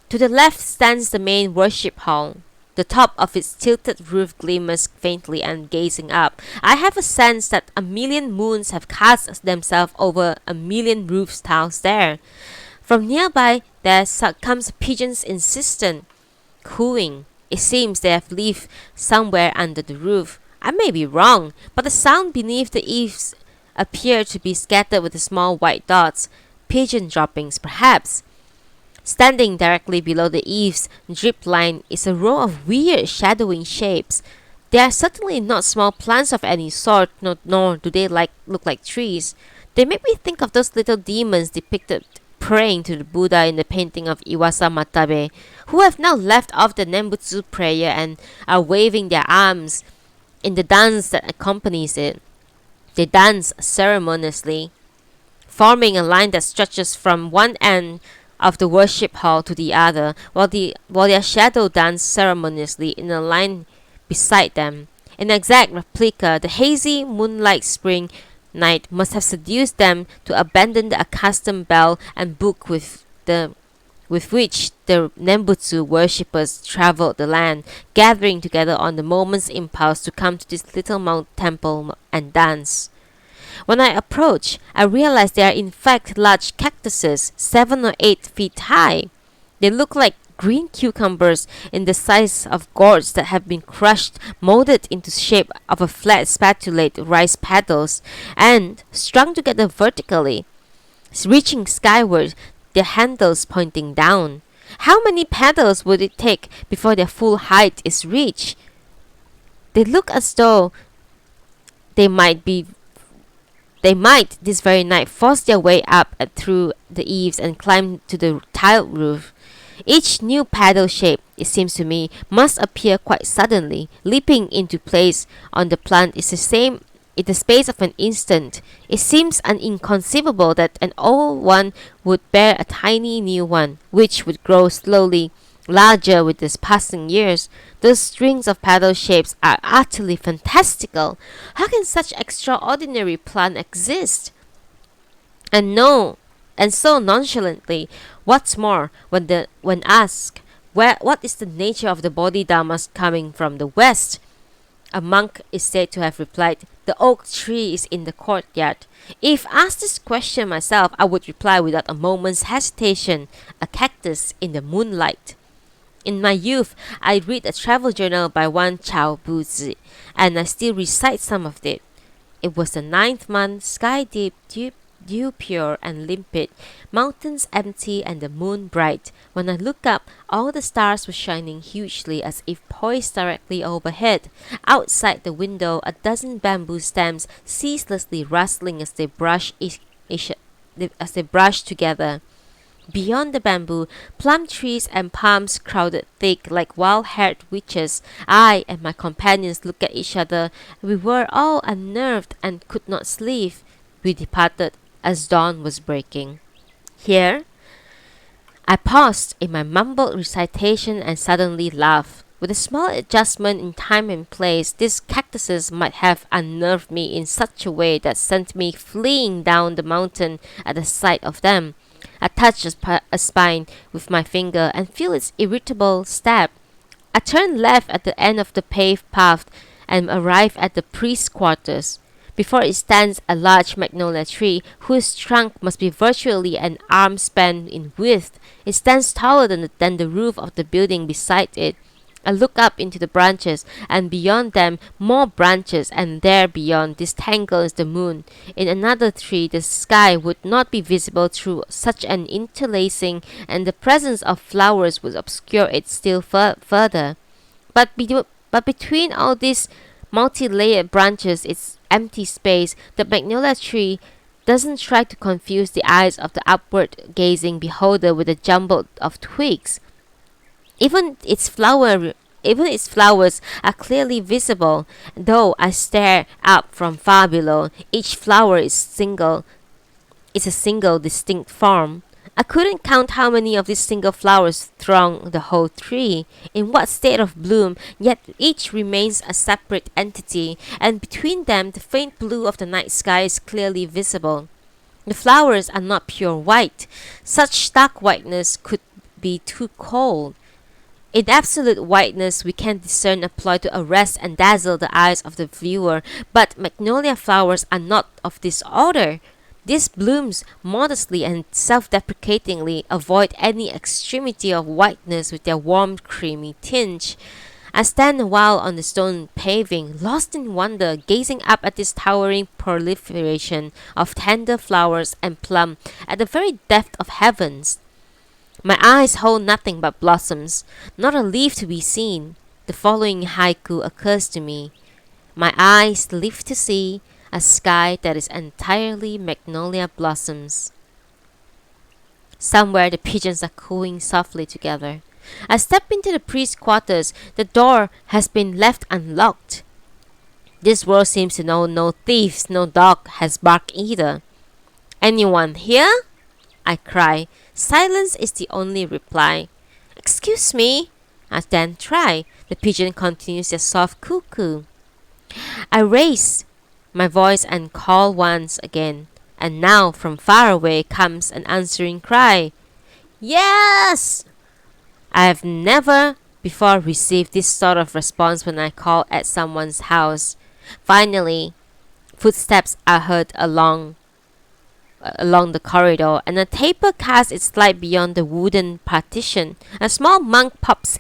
To the left stands the main worship hall. The top of its tilted roof glimmers faintly, and gazing up, I have a sense that a million moons have cast themselves over a million roofs tiles there. From nearby, there comes a pigeon's insistent cooing. It seems they have lived somewhere under the roof. I may be wrong, but the sound beneath the eaves appear to be scattered with small white dots, pigeon droppings perhaps. Standing directly below the eaves drip line is a row of weird shadowing shapes. They are certainly not small plants of any sort, nor do they look like trees. They make me think of those little demons depicted praying to the Buddha in the painting of Iwasa Matabe, who have now left off the Nembutsu prayer and are waving their arms in the dance that accompanies it. They dance ceremoniously, forming a line that stretches from one end of the worship hall to the other, while their shadow dance ceremoniously in a line beside them. An exact replica, the hazy moonlight spring night must have seduced them to abandon the accustomed bell and book with which the Nembutsu worshippers traveled the land, gathering together on the moment's impulse to come to this little temple and dance. When I approach, I realize they are in fact large cactuses, 7 or 8 feet high. They look like green cucumbers in the size of gourds that have been crushed, molded into shape of a flat spatulate rice paddles, and strung together vertically, reaching skyward, their handles pointing down. How many paddles would it take before their full height is reached? They look as though they might this very night force their way up and through the eaves and climb to the tiled roof. Each new paddle shape, it seems to me, must appear quite suddenly, leaping into place on the plant is the same in the space of an instant. It seems inconceivable that an old one would bear a tiny new one, which would grow slowly larger with the passing years. Those strings of paddle shapes are utterly fantastical. How can such extraordinary plant exist? And so nonchalantly. What's more, when asked what is the nature of the Bodhidharmas coming from the west, a monk is said to have replied, "The oak tree is in the courtyard." If asked this question myself, I would reply without a moment's hesitation, "A cactus in the moonlight." In my youth, I read a travel journal by one Chao Buzi, and I still recite some of it. It was the 9th month, sky deep, dew pure and limpid, mountains empty and the moon bright. When I looked up, all the stars were shining hugely as if poised directly overhead. Outside the window, a dozen bamboo stems ceaselessly rustling as they brush together. Beyond the bamboo, plum trees and palms crowded thick like wild-haired witches. I and my companions looked at each other. We were all unnerved and could not sleep. We departed as dawn was breaking. Here, I paused in my mumbled recitation and suddenly laughed. With a small adjustment in time and place, these cactuses might have unnerved me in such a way that sent me fleeing down the mountain at the sight of them. I touched a spine with my finger and feel its irritable stab. I turned left at the end of the paved path and arrived at the priest's quarters. Before it stands a large magnolia tree whose trunk must be virtually an arm span in width. It stands taller than the roof of the building beside it. I look up into the branches, and beyond them more branches, and there beyond disentangles the moon. In another tree the sky would not be visible through such an interlacing, and the presence of flowers would obscure it still further. But between all these multi-layered branches, its empty space, the magnolia tree doesn't try to confuse the eyes of the upward-gazing beholder with a jumble of twigs. Even its flower even its flowers are clearly visible, though I stare up from far below. Each flower is a single distinct form. I couldn't count how many of these single flowers throng the whole tree, in what state of bloom, yet each remains a separate entity, and between them the faint blue of the night sky is clearly visible. The flowers are not pure white. Such stark whiteness could be too cold. In absolute whiteness, we can discern a ploy to arrest and dazzle the eyes of the viewer, but magnolia flowers are not of this order. These blooms modestly and self-deprecatingly avoid any extremity of whiteness with their warm creamy tinge. I stand a while on the stone paving, lost in wonder, gazing up at this towering proliferation of tender flowers and plum at the very depth of heavens. My eyes hold nothing but blossoms, not a leaf to be seen. The following haiku occurs to me. My eyes live to see a sky that is entirely magnolia blossoms. Somewhere the pigeons are cooing softly together. I step into the priest's quarters. The door has been left unlocked. This world seems to know no thieves, no dog has barked either. Anyone here? I cry. Silence is the only reply. Excuse me. I then try. The pigeon continues their soft cuckoo. I raise my voice and call once again, and now from far away comes an answering cry. Yes! I have never before received this sort of response when I call at someone's house. Finally, footsteps are heard along the corridor, and a taper casts its light beyond the wooden partition. A small monk pops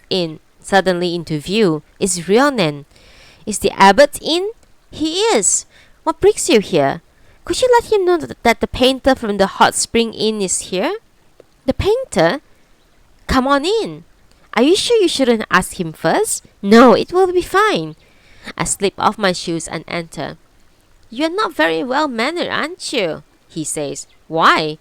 suddenly into view. It's Ryonen. Is the abbot in? He is. What brings you here? Could you let him know that the painter from the hot spring inn is here? The painter? Come on in. Are you sure you shouldn't ask him first? No, it will be fine. I slip off my shoes and enter. You're not very well mannered, aren't you? He says. Why?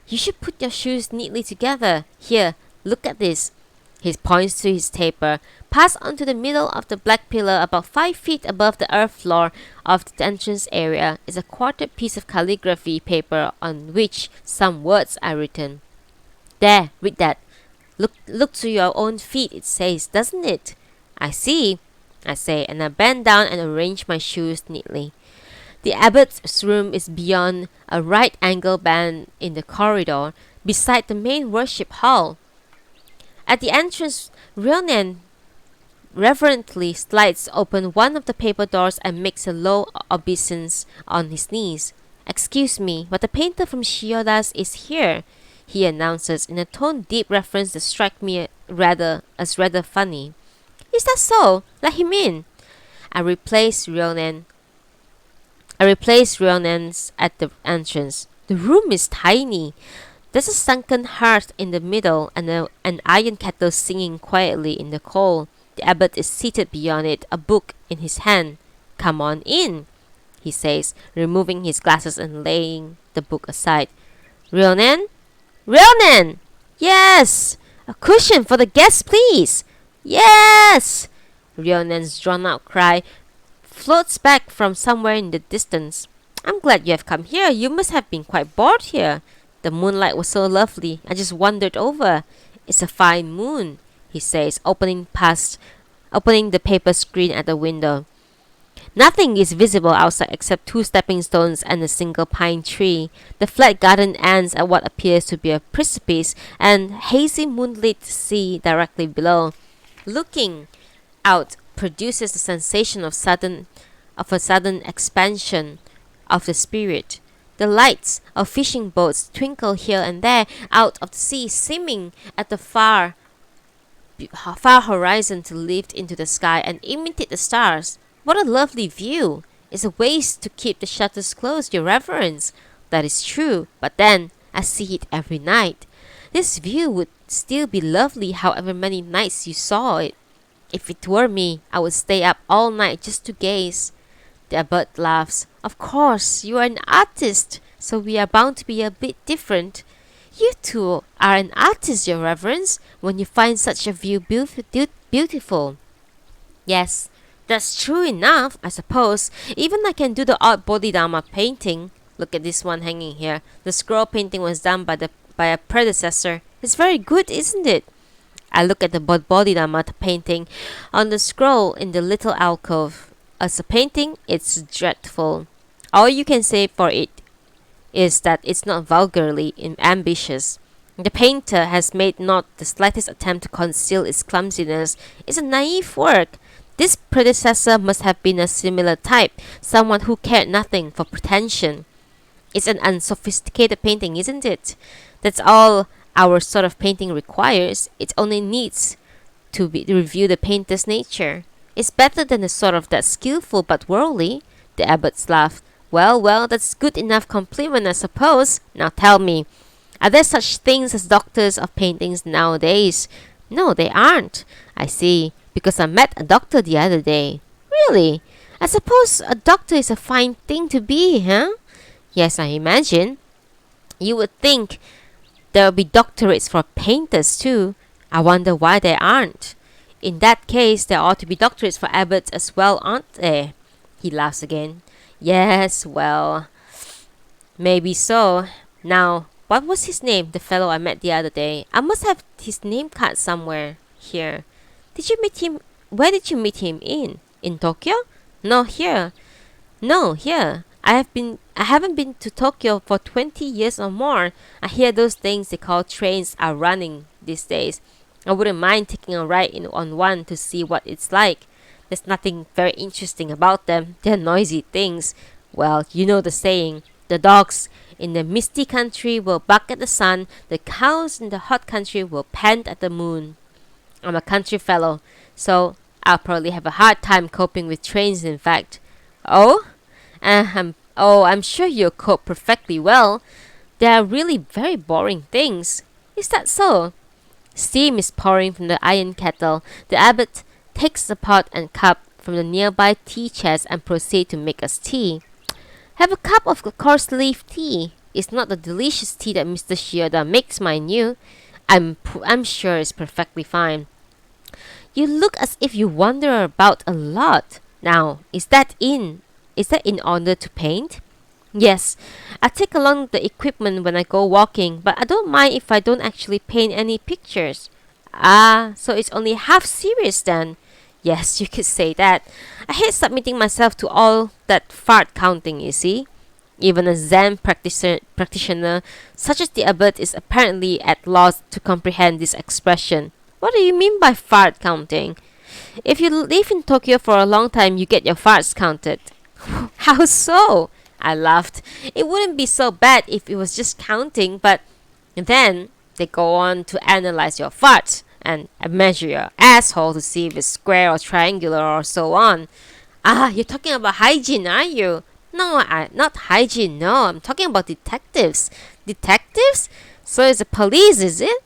You should put your shoes neatly together. Here, look at this. He points to his taper. Passed onto the middle of the black pillar about 5 feet above the earth floor of the entrance area is a quartered piece of calligraphy paper on which some words are written. There, read that. Look to your own feet, it says, doesn't it? I see, I say, and I bend down and arrange my shoes neatly. The abbot's room is beyond a right angle bend in the corridor, beside the main worship hall. At the entrance, Ryonen reverently slides open one of the paper doors and makes a low obeisance on his knees. Excuse me, but the painter from Shioda's is here, he announces in a tone deep reference that strike me rather funny. Is that so? Let him in. I replace Ryonen's at the entrance. The room is tiny. There's a sunken hearth in the middle and an iron kettle singing quietly in the coal. The abbot is seated beyond it, a book in his hand. Come on in, he says, removing his glasses and laying the book aside. Ryonen? Ryonen! Yes! A cushion for the guests, please! Yes! Ryonen's drawn-out cry floats back from somewhere in the distance. I'm glad you have come here. You must have been quite bored here. The moonlight was so lovely. I just wandered over. It's a fine moon, he says, opening the paper screen at the window. Nothing is visible outside except 2 stepping stones and a single pine tree. The flat garden ends at what appears to be a precipice and hazy moonlit sea directly below. Looking out produces the sensation of a sudden expansion of the spirit. The lights of fishing boats twinkle here and there out of the sea, seeming at the far horizon to lift into the sky and imitate the stars. What a lovely view! It's a waste to keep the shutters closed, your reverence. That is true, but then I see it every night. This view would still be lovely however many nights you saw it. If it were me, I would stay up all night just to gaze. The abbot laughs. Of course, you are an artist, so we are bound to be a bit different. You two are an artist, your reverence, when you find such a view beautiful. Yes, that's true enough, I suppose. Even I can do the odd Bodhidharma painting. Look at this one hanging here. The scroll painting was done by a predecessor. It's very good, isn't it? I look at the Bodhidharma painting on the scroll in the little alcove. As a painting, it's dreadful. All you can say for it is that it's not vulgarly ambitious. The painter has made not the slightest attempt to conceal its clumsiness. It's a naive work. This predecessor must have been a similar type, someone who cared nothing for pretension. It's an unsophisticated painting, isn't it? That's all our sort of painting requires. It only needs to review the painter's nature. It's better than the sort of that's skillful but worldly. The abbots laughed. Well, that's good enough compliment, I suppose. Now tell me, are there such things as doctors of paintings nowadays? No, they aren't. I see, because I met a doctor the other day. Really? I suppose a doctor is a fine thing to be, huh? Yes, I imagine. You would think there would be doctorates for painters too. I wonder why there aren't. In that case, there ought to be doctorates for abbots as well, aren't there? He laughs again. Yes, well, maybe so. Now, what was his name, the fellow I met the other day? I must have his name card somewhere here. Did you meet him? Where did you meet him in? In Tokyo? No, here. No, here. I haven't been to Tokyo for 20 years or more. I hear those things they call trains are running these days. I wouldn't mind taking a ride on one to see what it's like. There's nothing very interesting about them. They're noisy things. Well, you know the saying. The dogs in the misty country will bark at the sun. The cows in the hot country will pant at the moon. I'm a country fellow, so I'll probably have a hard time coping with trains, in fact. Oh? I'm sure you'll cope perfectly well. They are really very boring things. Is that so? Steam is pouring from the iron kettle. The abbot takes the pot and cup from the nearby tea chest and proceeds to make us tea. Have a cup of coarse leaf tea. It's not the delicious tea that Mr. Shioda makes, mind you. I'm sure it's perfectly fine. You look as if you wander about a lot. Now, is that in order to paint? Yes, I take along the equipment when I go walking, but I don't mind if I don't actually paint any pictures. Ah, so it's only half serious then. Yes, you could say that. I hate submitting myself to all that fart counting, you see. Even a Zen practitioner such as the abbot is apparently at loss to comprehend this expression. What do you mean by fart counting? If you live in Tokyo for a long time, you get your farts counted. How so? I laughed. It wouldn't be so bad if it was just counting, but then they go on to analyze your farts and measure your asshole to see if it's square or triangular or so on. Ah, you're talking about hygiene, are you? No, not hygiene, no. I'm talking about detectives. Detectives? So it's the police, is it?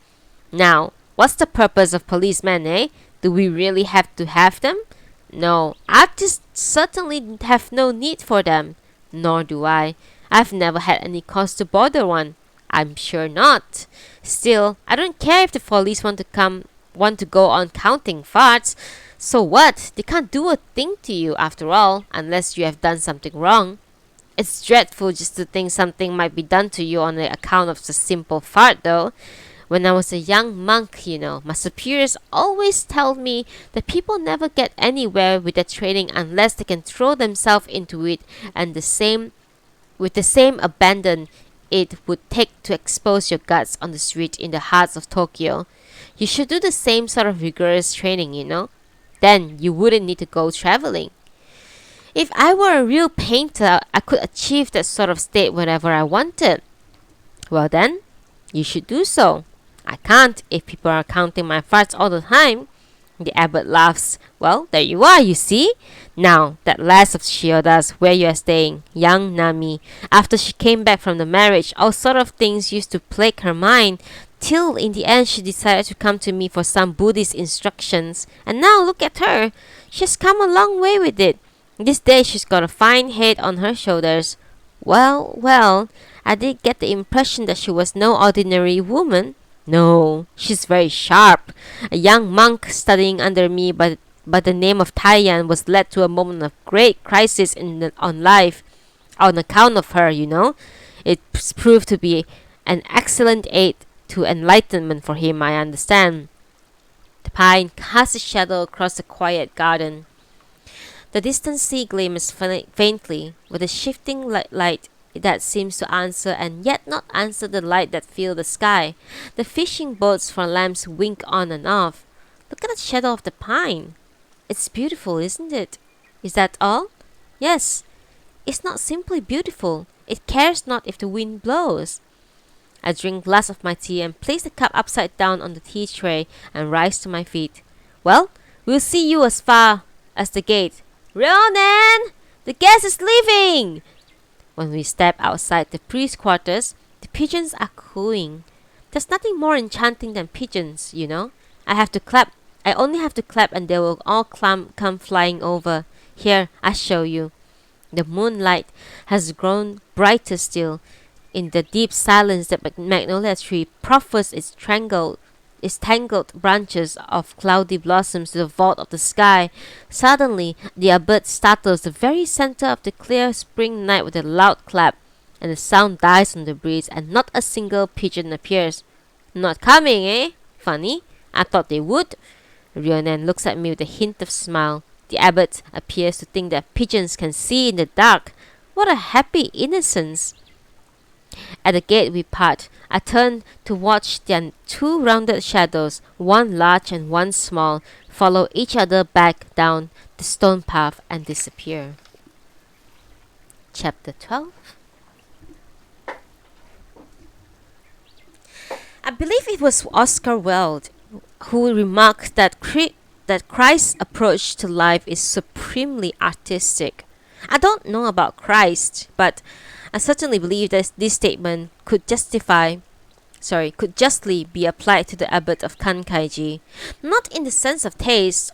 Now, what's the purpose of policemen, eh? Do we really have to have them? No, artists certainly have no need for them. Nor do I. I've never had any cause to bother one. I'm sure not. Still, I don't care if the police want to go on counting farts. So what? They can't do a thing to you after all, unless you have done something wrong. It's dreadful just to think something might be done to you on the account of a simple fart, though. When I was a young monk, my superiors always told me that people never get anywhere with their training unless they can throw themselves into it and with the same abandon it would take to expose your guts on the street in the heart of Tokyo. You should do the same sort of rigorous training, Then you wouldn't need to go traveling. If I were a real painter, I could achieve that sort of state whenever I wanted. Well then, you should do so. I can't if people are counting my farts all the time. The abbot laughs. Well, there you are, you see. Now, that last of Shioda's where you are staying, young Nami. After she came back from the marriage, all sort of things used to plague her mind, till in the end she decided to come to me for some Buddhist instructions. And now look at her. She's come a long way with it. This day she's got a fine head on her shoulders. Well, I did get the impression that she was no ordinary woman. No, she's very sharp. A young monk studying under me by the name of Taiyan was led to a moment of great crisis on life on account of her, you know. It proved to be an excellent aid to enlightenment for him, I understand. The pine cast its shadow across the quiet garden. The distant sea glimmers faintly with a shifting light that seems to answer and yet not answer the light that fills the sky. The fishing boats for lamps wink on and off. Look at the shadow of the pine. It's beautiful, isn't it? Is that all? Yes. It's not simply beautiful. It cares not if the wind blows. I drink glass of my tea and place the cup upside down on the tea tray and rise to my feet. Well, we'll see you as far as the gate. Ronan! The guest is leaving! When we step outside the priest's quarters, the pigeons are cooing. There's nothing more enchanting than pigeons, you know. I only have to clap and they will all come flying over. Here, I show you. The moonlight has grown brighter still. In the deep silence, the magnolia tree proffers its tangled branches of cloudy blossoms to the vault of the sky. Suddenly, the bird startles the very center of the clear spring night with a loud clap, and the sound dies on the breeze, and not a single pigeon appears. Not coming, eh? Funny. I thought they would. Ryonen looks at me with a hint of smile. The abbot appears to think that pigeons can see in the dark. What a happy innocence! At the gate we part. I turn to watch their two rounded shadows, one large and one small, follow each other back down the stone path and disappear. Chapter 12. I believe it was Oscar Wilde who remarked that Christ's approach to life is supremely artistic. I don't know about Christ, but I certainly believe that this statement could justly be applied to the abbot of Kankaiji, not in the sense of taste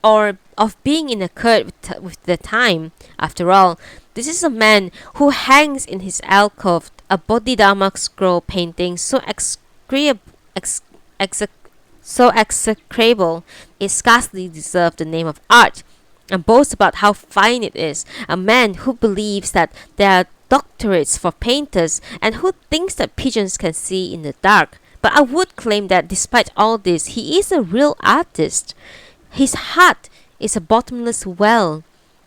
or of being in accord with the time. After all, this is a man who hangs in his alcove a Bodhidharma scroll painting so execrable it scarcely deserves the name of art, and boasts about how fine it is. A man who believes that there are doctorates for painters and who thinks that pigeons can see in the dark. But I would claim that despite all this, he is a real artist. His heart is a bottomless well.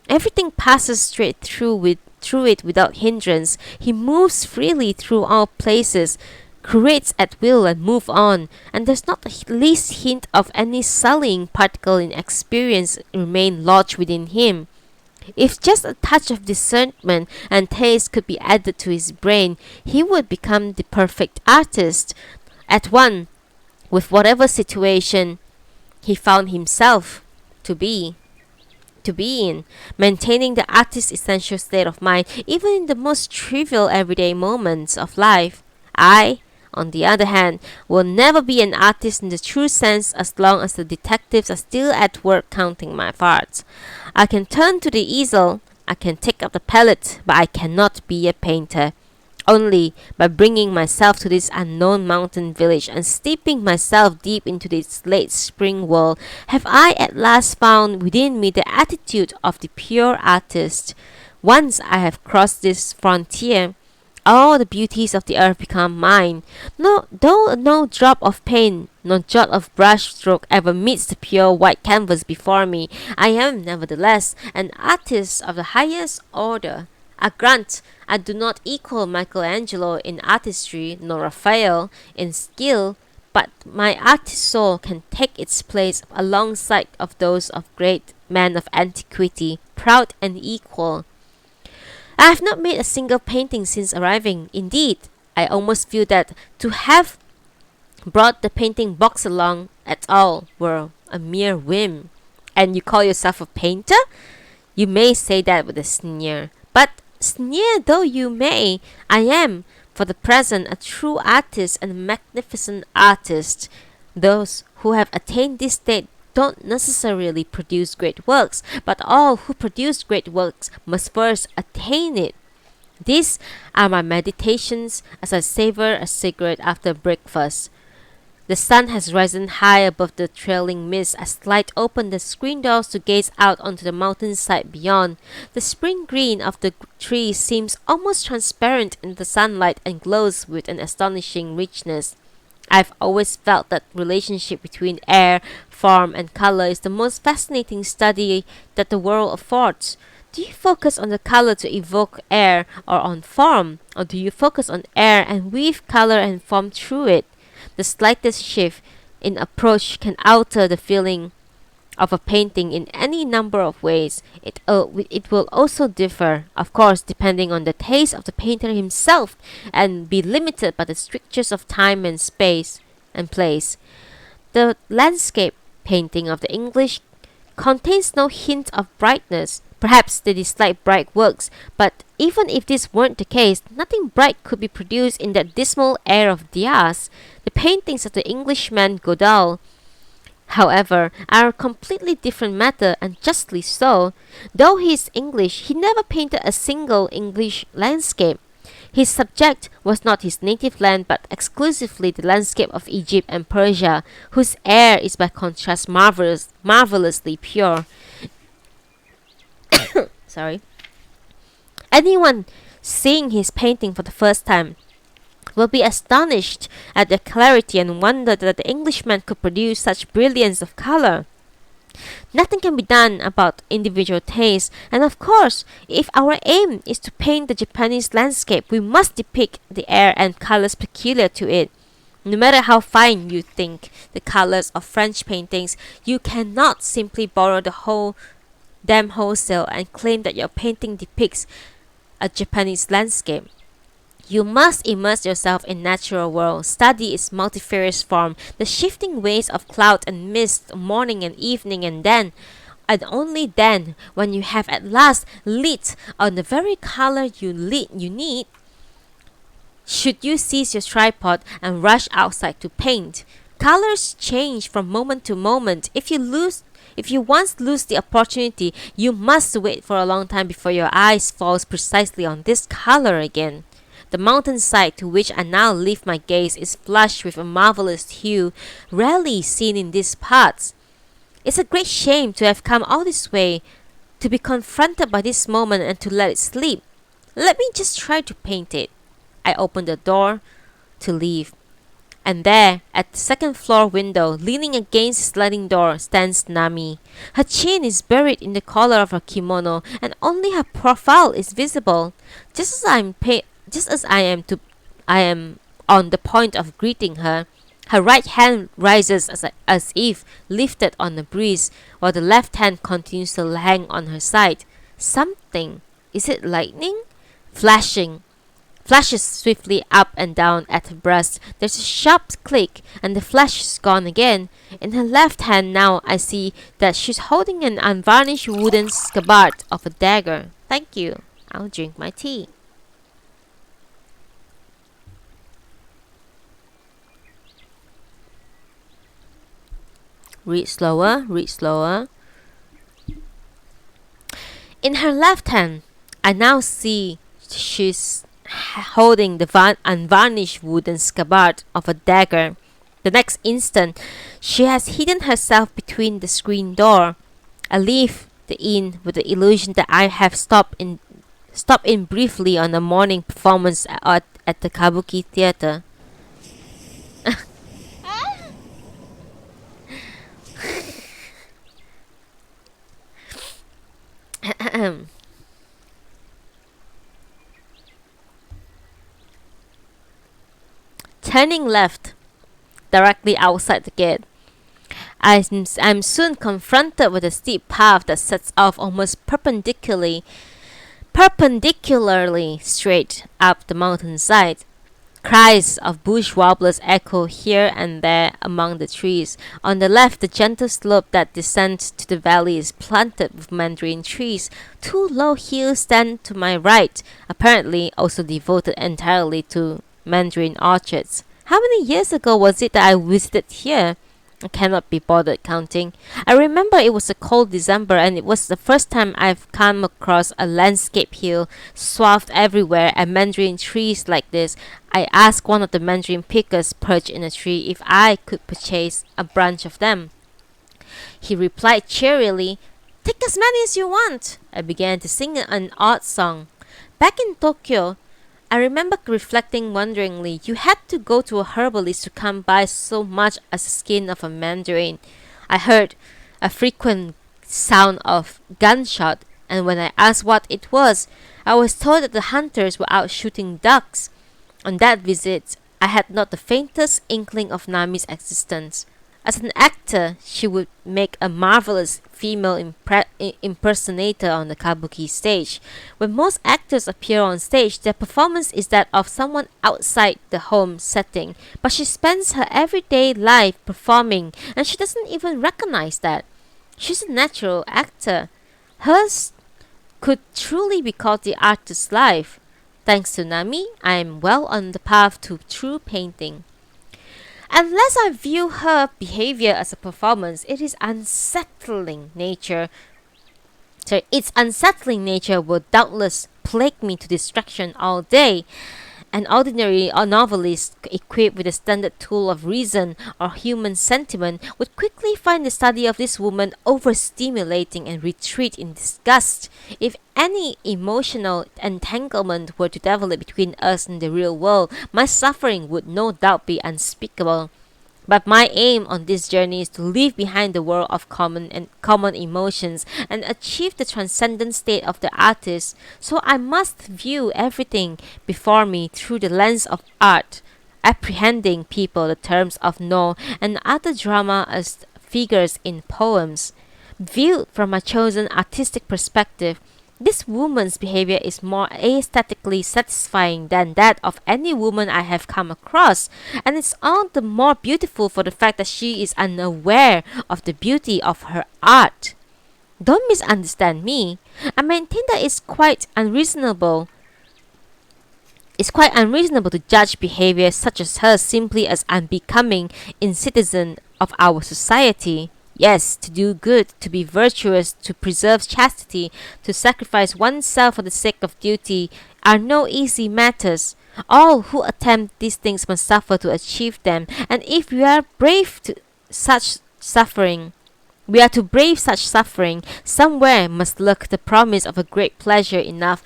Everything passes straight through it without hindrance. He moves freely through all places, creates at will and moves on, and there's not the least hint of any sullying particle in experience remain lodged within him. If just a touch of discernment and taste could be added to his brain, he would become the perfect artist, at one with whatever situation he found himself to be in, maintaining the artist's essential state of mind even in the most trivial everyday moments of life. I, on the other hand, will never be an artist in the true sense as long as the detectives are still at work counting my farts. I can turn to the easel, I can take up the palette, but I cannot be a painter. Only by bringing myself to this unknown mountain village and steeping myself deep into this late spring world have I at last found within me the attitude of the pure artist. Once I have crossed this frontier, all the beauties of the earth become mine. Though no drop of paint, no jot of brush stroke ever meets the pure white canvas before me, I am nevertheless an artist of the highest order. I grant I do not equal Michelangelo in artistry, nor Raphael in skill, but my artist soul can take its place alongside of those of great men of antiquity, proud and equal. I have not made a single painting since arriving. Indeed, I almost feel that to have brought the painting box along at all were a mere whim. And you call yourself a painter? You may say that with a sneer. But sneer though you may, I am, for the present, a true artist and a magnificent artist. Those who have attained this state don't necessarily produce great works, but all who produce great works must first attain it. These are my meditations as I savor a cigarette after breakfast. The sun has risen high above the trailing mist as light opened the screen doors to gaze out onto the mountainside beyond. The spring green of the trees seems almost transparent in the sunlight and glows with an astonishing richness. I've always felt that relationship between air, form, and color is the most fascinating study that the world affords. Do you focus on the color to evoke air or on form? Or do you focus on air and weave color and form through it? The slightest shift in approach can alter the feeling of a painting in any number of ways. It will also differ, of course, depending on the taste of the painter himself and be limited by the strictures of time and space and place. The landscape painting of the English contains no hint of brightness. Perhaps they dislike bright works, but even if this weren't the case, nothing bright could be produced in that dismal air of theirs. The paintings of the Englishman Godal, however, are a completely different matter, and justly so. Though he is English, he never painted a single English landscape. His subject was not his native land, but exclusively the landscape of Egypt and Persia, whose air is by contrast marvelously pure. Sorry. Anyone seeing his painting for the first time will be astonished at the clarity and wonder that the Englishman could produce such brilliance of color. Nothing can be done about individual taste, and of course, if our aim is to paint the Japanese landscape, we must depict the air and colors peculiar to it. No matter how fine you think the colors of French paintings, you cannot simply borrow the whole damn wholesale and claim that your painting depicts a Japanese landscape. You must immerse yourself in natural world, study its multifarious form, the shifting ways of cloud and mist, morning and evening, and only then, when you have at last lit on the very color you need, should you seize your tripod and rush outside to paint. Colors change from moment to moment. If you once lose the opportunity, you must wait for a long time before your eyes falls precisely on this color again. The mountainside to which I now lift my gaze is flushed with a marvelous hue rarely seen in these parts. It's a great shame to have come all this way, to be confronted by this moment and to let it sleep. Let me just try to paint it. I open the door to leave. And there, at the second floor window, leaning against the sliding door, stands Nami. Her chin is buried in the collar of her kimono, and only her profile is visible. Just as I am on the point of greeting her, her right hand rises as if lifted on a breeze, while the left hand continues to hang on her side. Something, is it lightning? Flashes swiftly up and down at her breast. There's a sharp click, and the flash is gone again. In her left hand now I see that she's holding an unvarnished wooden scabbard of a dagger. Thank you. I'll drink my tea. Read slower, read slower. In her left hand, I now see she's holding the unvarnished wooden scabbard of a dagger. The next instant, she has hidden herself between the screen door. I leave the inn with the illusion that I have stopped in briefly on a morning performance at the Kabuki theater. Turning left, directly outside the gate, I'm soon confronted with a steep path that sets off almost perpendicularly straight up the mountainside. Cries of bush warblers echo here and there among the trees. On the left, the gentle slope that descends to the valley is planted with mandarin trees. Two low hills stand to my right, apparently also devoted entirely to mandarin orchards. How many years ago was it that I visited here? I cannot be bothered counting. I remember it was a cold December and it was the first time I've come across a landscape hill swathed everywhere and mandarin trees like this. I asked one of the mandarin pickers perched in a tree if I could purchase a branch of them. He replied cheerily, "Take as many as you want." I began to sing an odd song. Back in Tokyo, I remember reflecting wonderingly, you had to go to a herbalist to come by so much as the skin of a mandarin. I heard a frequent sound of gunshot, and when I asked what it was, I was told that the hunters were out shooting ducks. On that visit, I had not the faintest inkling of Nami's existence. As an actor, she would make a marvelous female impersonator on the kabuki stage. When most actors appear on stage, their performance is that of someone outside the home setting, but she spends her everyday life performing, and she doesn't even recognize that. She's a natural actor. Hers could truly be called the artist's life. Thanks to Nami, I am well on the path to true painting. Unless I view her behavior as a performance, its unsettling nature will doubtless plague me to distraction all day. An ordinary novelist equipped with the standard tool of reason or human sentiment would quickly find the study of this woman overstimulating and retreat in disgust. If any emotional entanglement were to develop between us and the real world, my suffering would no doubt be unspeakable. But my aim on this journey is to leave behind the world of common emotions and achieve the transcendent state of the artist. So I must view everything before me through the lens of art, apprehending people, the terms of no and other drama as figures in poems. Viewed from a chosen artistic perspective, this woman's behavior is more aesthetically satisfying than that of any woman I have come across, and it's all the more beautiful for the fact that she is unaware of the beauty of her art. Don't misunderstand me. I maintain that it's quite unreasonable to judge behavior such as hers simply as unbecoming in citizen of our society. Yes, to do good, to be virtuous, to preserve chastity, to sacrifice oneself for the sake of duty are no easy matters. All who attempt these things must suffer to achieve them, and if we are to brave such suffering, somewhere must lurk the promise of a great pleasure enough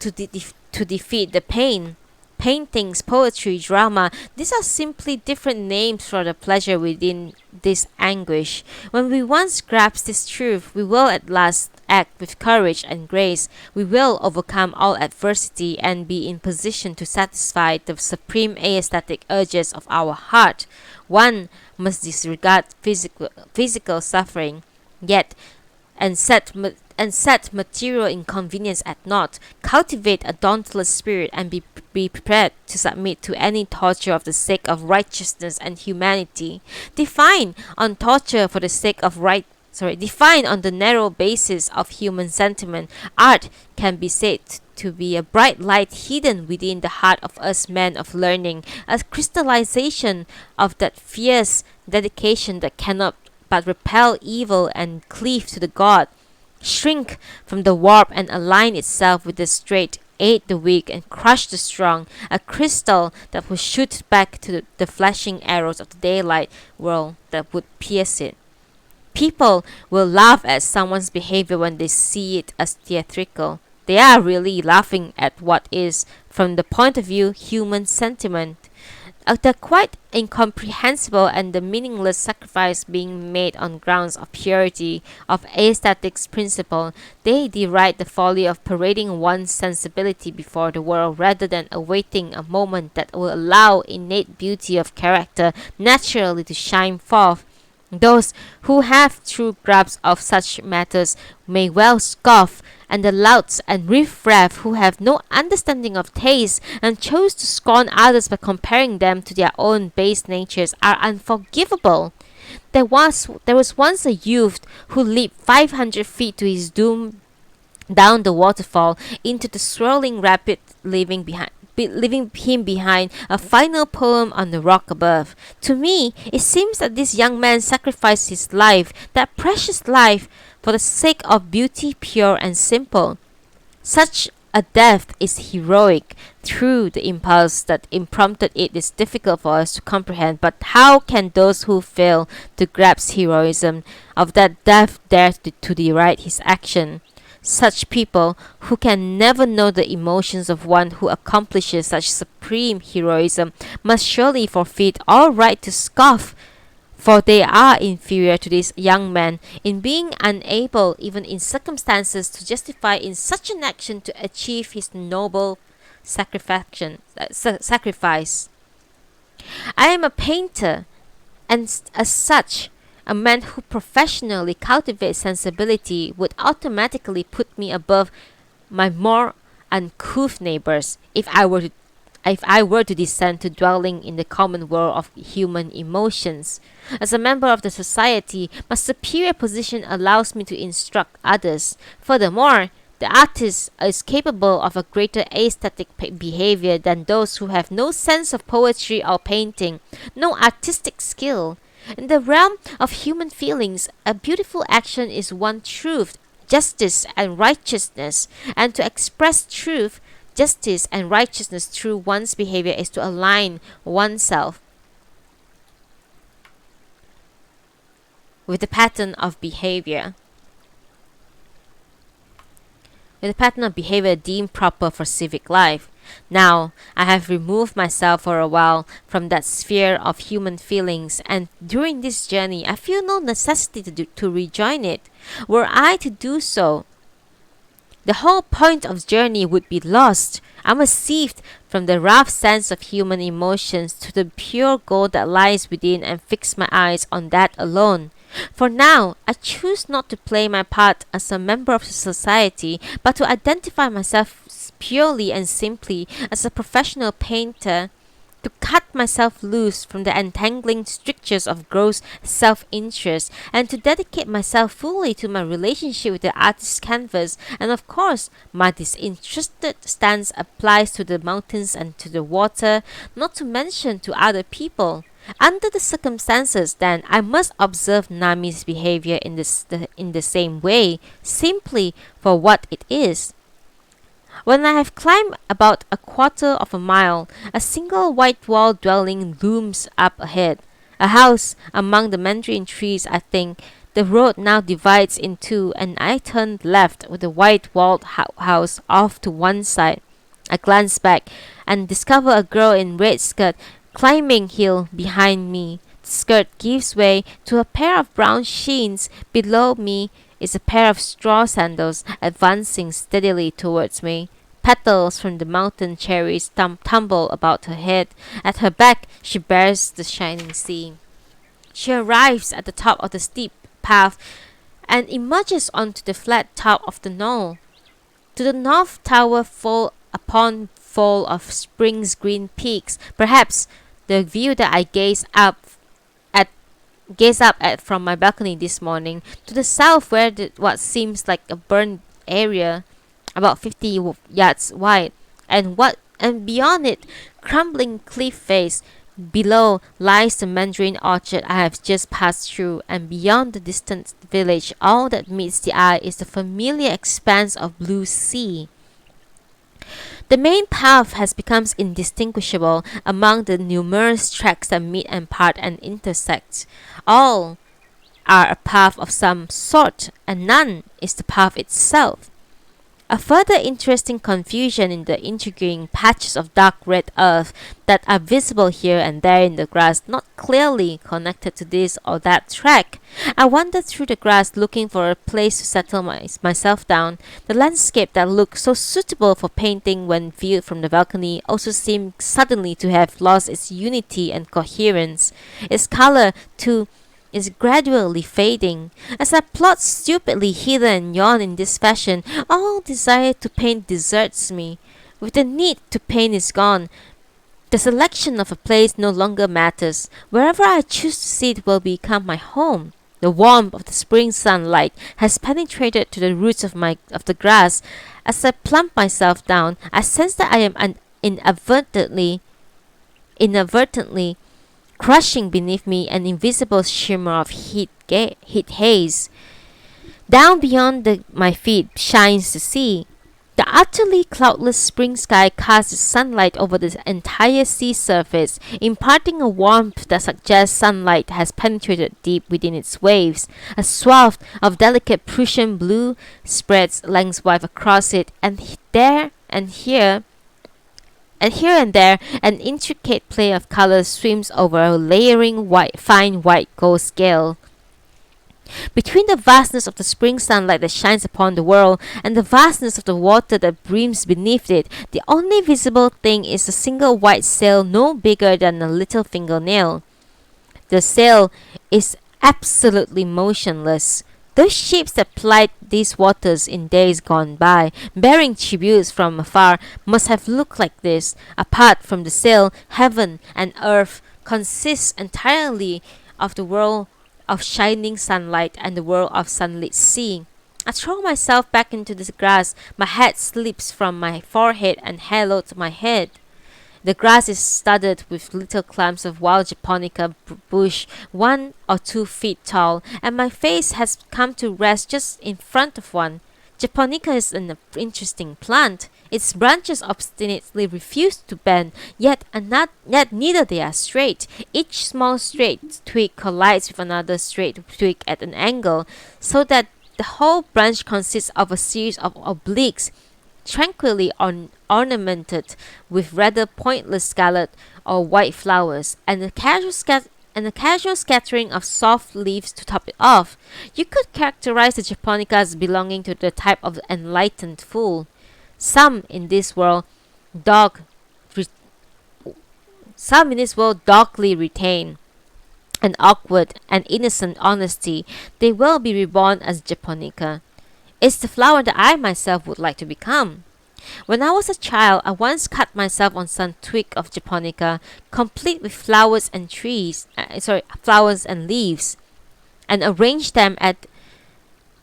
to defeat the pain. Paintings, poetry, drama, these are simply different names for the pleasure within this anguish. When we once grasp this truth, we will at last act with courage and grace. We will overcome all adversity and be in position to satisfy the supreme aesthetic urges of our heart. One must disregard physical suffering, yet and set material inconvenience at naught, cultivate a dauntless spirit, and be prepared to submit to any torture for the sake of righteousness and humanity. Define on the narrow basis of human sentiment, art can be said to be a bright light hidden within the heart of us men of learning, a crystallization of that fierce dedication that cannot but repel evil and cleave to the God, shrink from the warp and align itself with the straight, aid the weak and crush the strong, a crystal that will shoot back to the flashing arrows of the daylight world that would pierce it. People will laugh at someone's behavior when they see it as theatrical. They are really laughing at what is, from the point of view, human sentiment. The quite incomprehensible and the meaningless sacrifice being made on grounds of purity, of aesthetics principle, they deride the folly of parading one's sensibility before the world rather than awaiting a moment that will allow innate beauty of character naturally to shine forth. Those who have true grasp of such matters may well scoff, and the louts and riff-raff who have no understanding of taste and chose to scorn others by comparing them to their own base natures are unforgivable. There was once a youth who leaped 500 feet to his doom down the waterfall into the swirling rapid leaving leaving him behind a final poem on the rock above. To me, it seems that this young man sacrificed his life, that precious life, for the sake of beauty pure and simple. Such a death is heroic. Through the impulse that prompted it is difficult for us to comprehend, but how can those who fail to grasp heroism of that death dare to deride his action? Such people, who can never know the emotions of one who accomplishes such supreme heroism, must surely forfeit all right to scoff, for they are inferior to this young man in being unable, even in circumstances, to justify in such an action to achieve his noble sacrifice. I am a painter, and as such, a man who professionally cultivates sensibility would automatically put me above my more uncouth neighbors if I were to descend to dwelling in the common world of human emotions. As a member of the society, my superior position allows me to instruct others. Furthermore, the artist is capable of a greater aesthetic behavior than those who have no sense of poetry or painting, no artistic skill. In the realm of human feelings, a beautiful action is one truth, justice, and righteousness, and to express truth, justice, and righteousness through one's behavior is to align oneself with the pattern of behavior. Deemed proper for civic life. Now, I have removed myself for a while from that sphere of human feelings, and during this journey I feel no necessity to rejoin it. Were I to do so, the whole point of journey would be lost. I must sift from the rough sense of human emotions to the pure gold that lies within and fix my eyes on that alone. For now, I choose not to play my part as a member of society, but to identify myself purely and simply as a professional painter, to cut myself loose from the entangling strictures of gross self-interest, and to dedicate myself fully to my relationship with the artist's canvas. And of course, my disinterested stance applies to the mountains and to the water, not to mention to other people. Under the circumstances, then, I must observe Nami's behavior in the same way, simply for what it is. When I have climbed about a quarter of a mile, a single white-walled dwelling looms up ahead. A house among the mandarin trees, I think. The road now divides in two, and I turn left with the white-walled house off to one side. I glance back and discover a girl in red skirt climbing hill behind me. The skirt gives way to a pair of brown sheens. Below me is a pair of straw sandals advancing steadily towards me. Petals from the mountain cherries tumble about her head. At her back she bears the shining sea. She arrives at the top of the steep path and emerges onto the flat top of the knoll. To the north tower fall upon fall of spring's green peaks. Perhaps the view that I gaze up at from my balcony this morning. To the south, where what seems like a burned area about 50 yards wide, and beyond it, crumbling cliff face. Below lies the mandarin orchard I have just passed through, and beyond the distant village, all that meets the eye is the familiar expanse of blue sea. The main path has become indistinguishable among the numerous tracks that meet and part and intersect. All are a path of some sort, and none is the path itself. A further interesting confusion in the intriguing patches of dark red earth that are visible here and there in the grass, not clearly connected to this or that track. I wandered through the grass looking for a place to settle myself down. The landscape that looked so suitable for painting when viewed from the balcony also seemed suddenly to have lost its unity and coherence. Its color, too, is gradually fading. As I plod stupidly hither and yon in this fashion, all desire to paint deserts me. With the need to paint is gone, the selection of a place no longer matters. Wherever I choose to sit will become my home. The warmth of the spring sunlight has penetrated to the roots of the grass. As I plump myself down, I sense that I am inadvertently crushing beneath me an invisible shimmer of heat haze. Down beyond my feet shines the sea. The utterly cloudless spring sky casts its sunlight over the entire sea surface, imparting a warmth that suggests sunlight has penetrated deep within its waves. A swath of delicate Prussian blue spreads lengthwise across it, and there and here and there, an intricate play of colors swims over a layering fine white gold scale. Between the vastness of the spring sunlight that shines upon the world and the vastness of the water that brims beneath it, the only visible thing is a single white sail no bigger than a little fingernail. The sail is absolutely motionless. Those ships that plied these waters in days gone by, bearing tributes from afar, must have looked like this. Apart from the sail, heaven and earth consist entirely of the world of shining sunlight and the world of sunlit sea. I throw myself back into the grass. My hat slips from my forehead and haloes my head. The grass is studded with little clumps of wild japonica bush 1 or 2 feet tall, and my face has come to rest just in front of one. Japonica is an interesting plant. Its branches obstinately refuse to bend, yet neither they are straight. Each small straight twig collides with another straight twig at an angle, so that the whole branch consists of a series of obliques, tranquilly ornamented with rather pointless scarlet or white flowers, and a casual scattering of soft leaves to top it off. You could characterize the japonica as belonging to the type of enlightened fool. Some in this world dogly retain an awkward and innocent honesty. They will be reborn as japonica. It's the flower that I myself would like to become. When I was a child, I once cut myself on some twig of japonica, complete with flowers and leaves, and arranged them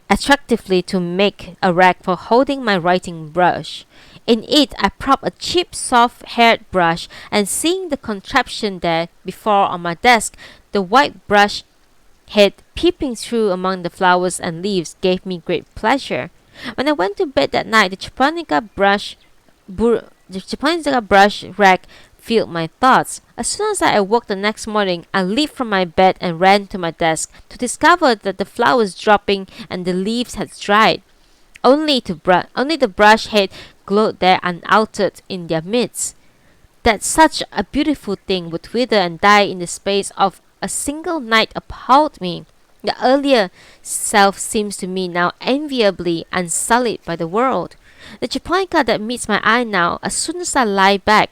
attractively to make a rack for holding my writing brush. In it, I prop a cheap, soft-haired brush, and seeing the contraption there before on my desk, the white brush head peeping through among the flowers and leaves gave me great pleasure. When I went to bed that night, the japonica brush rack filled my thoughts. As soon as I awoke the next morning, I leaped from my bed and ran to my desk to discover that the flowers dropping and the leaves had dried. Only the brush head glowed there unaltered in their midst. That such a beautiful thing would wither and die in the space of a single night appalled me. The earlier self seems to me now enviably unsullied by the world. The japonica that meets my eye now, as soon as I lie back,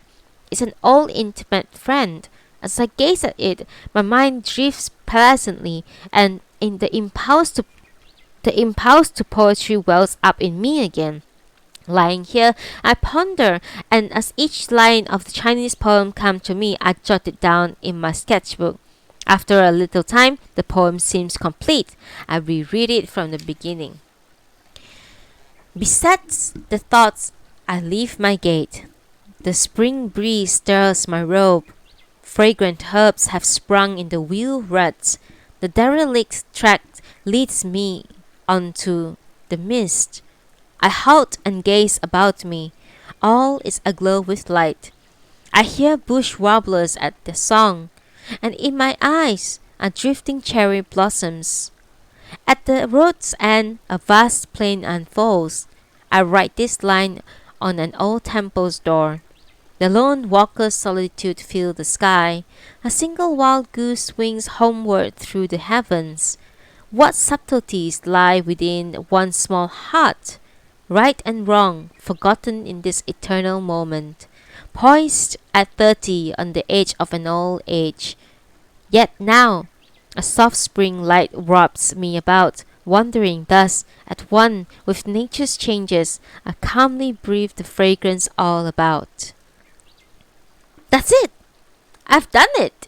is an old intimate friend. As I gaze at it, my mind drifts pleasantly, and in the impulse to poetry wells up in me again. Lying here, I ponder, and as each line of the Chinese poem comes to me, I jot it down in my sketchbook. After a little time, the poem seems complete. I reread it from the beginning. Beset the thoughts, I leave my gate. The spring breeze stirs my robe. Fragrant herbs have sprung in the wheel ruts. The derelict track leads me onto the mist. I halt and gaze about me. All is aglow with light. I hear bush warblers at their song, and in my eyes are drifting cherry blossoms. At the road's end, a vast plain unfolds. I write this line on an old temple's door. The lone walker's solitude fills the sky. A single wild goose wings homeward through the heavens. What subtleties lie within one small heart? Right and wrong, forgotten in this eternal moment. Poised at 30 on the edge of an old age. Yet now, a soft spring light wraps me about, wandering thus at one with nature's changes, I calmly breathe the fragrance all about. That's it! I've done it!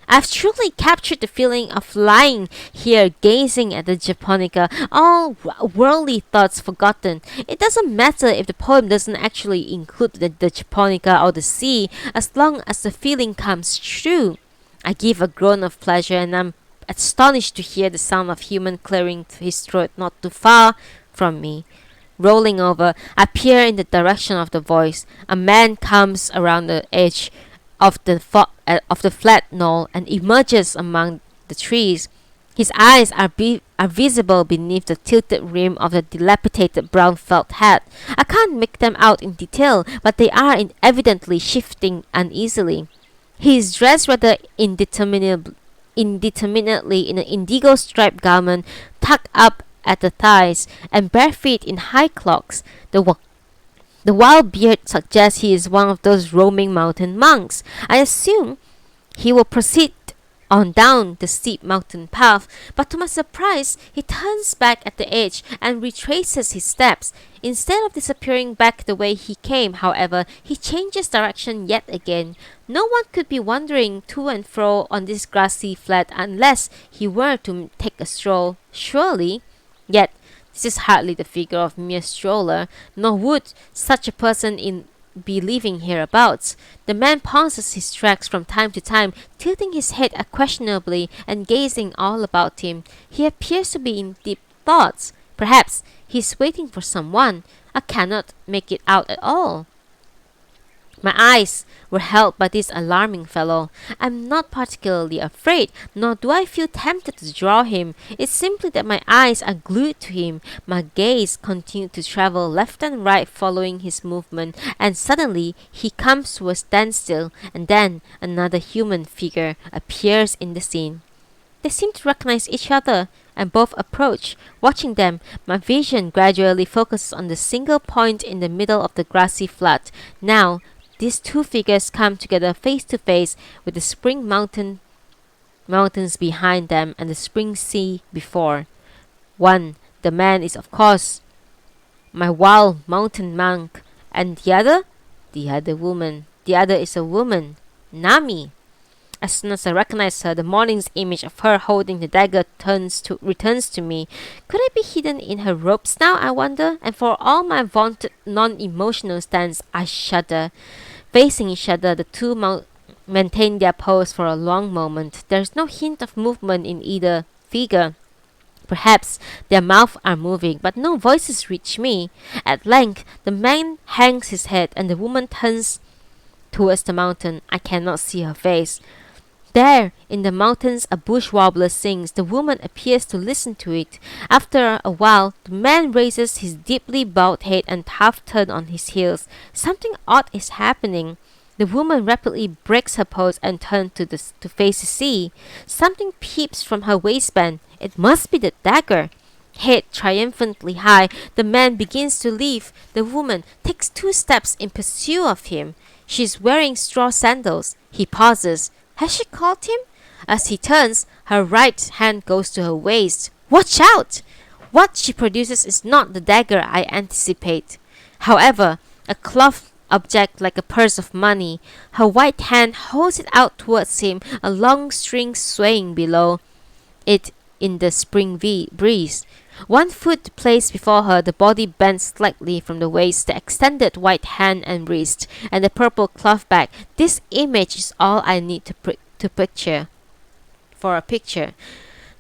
I've truly captured the feeling of lying here gazing at the Japonica, all worldly thoughts forgotten. It doesn't matter if the poem doesn't actually include the Japonica or the sea, as long as the feeling comes true. I give a groan of pleasure, and I'm astonished to hear the sound of human clearing his throat not too far from me. Rolling over, I peer in the direction of the voice. A man comes around the edge of the flat knoll and emerges among the trees. His eyes are visible beneath the tilted rim of the dilapidated brown felt hat. I can't make them out in detail, but they are evidently shifting uneasily. He is dressed rather indeterminately in an indigo striped garment tucked up at the thighs and bare feet in high clogs. The wild beard suggests he is one of those roaming mountain monks. I assume he will proceed on down the steep mountain path, but to my surprise, he turns back at the edge and retraces his steps. Instead of disappearing back the way he came, however, he changes direction yet again. No one could be wandering to and fro on this grassy flat unless he were to take a stroll, surely. Yet, this is hardly the figure of mere stroller, nor would such a person be living hereabouts. The man pauses his tracks from time to time, tilting his head questionably and gazing all about him. He appears to be in deep thoughts. Perhaps he is waiting for someone. I cannot make it out at all. My eyes were held by this alarming fellow. I'm not particularly afraid, nor do I feel tempted to draw him. It's simply that my eyes are glued to him. My gaze continued to travel left and right following his movement, and suddenly he comes to a standstill, and then another human figure appears in the scene. They seem to recognize each other, and both approach. Watching them, my vision gradually focuses on the single point in the middle of the grassy flat. Now, these two figures come together face to face with the spring mountains behind them and the spring sea before. One, the man, is of course my wild mountain monk, and the other woman. The other is a woman, Nami. As soon as I recognize her, the morning's image of her holding the dagger returns to me. Could I be hidden in her robes now, I wonder? And for all my vaunted non-emotional stance, I shudder. Facing each other, the two maintain their pose for a long moment. There is no hint of movement in either figure. Perhaps their mouths are moving, but no voices reach me. At length, the man hangs his head, and the woman turns towards the mountain. I cannot see her face. There, in the mountains, a bush warbler sings. The woman appears to listen to it. After a while, the man raises his deeply bowed head and half turns on his heels. Something odd is happening. The woman rapidly breaks her pose and turns to face the sea. Something peeps from her waistband. It must be the dagger. Head triumphantly high, the man begins to leave. The woman takes 2 steps in pursuit of him. She is wearing straw sandals. He pauses. Has she called him? As he turns, her right hand goes to her waist. Watch out! What she produces is not the dagger I anticipate. However, a cloth object like a purse of money. Her white hand holds it out towards him, a long string swaying below it in the spring breeze. One foot placed before her, the body bends slightly from the waist, the extended white hand and wrist, and the purple cloth bag. This image is all I need to picture. For a picture.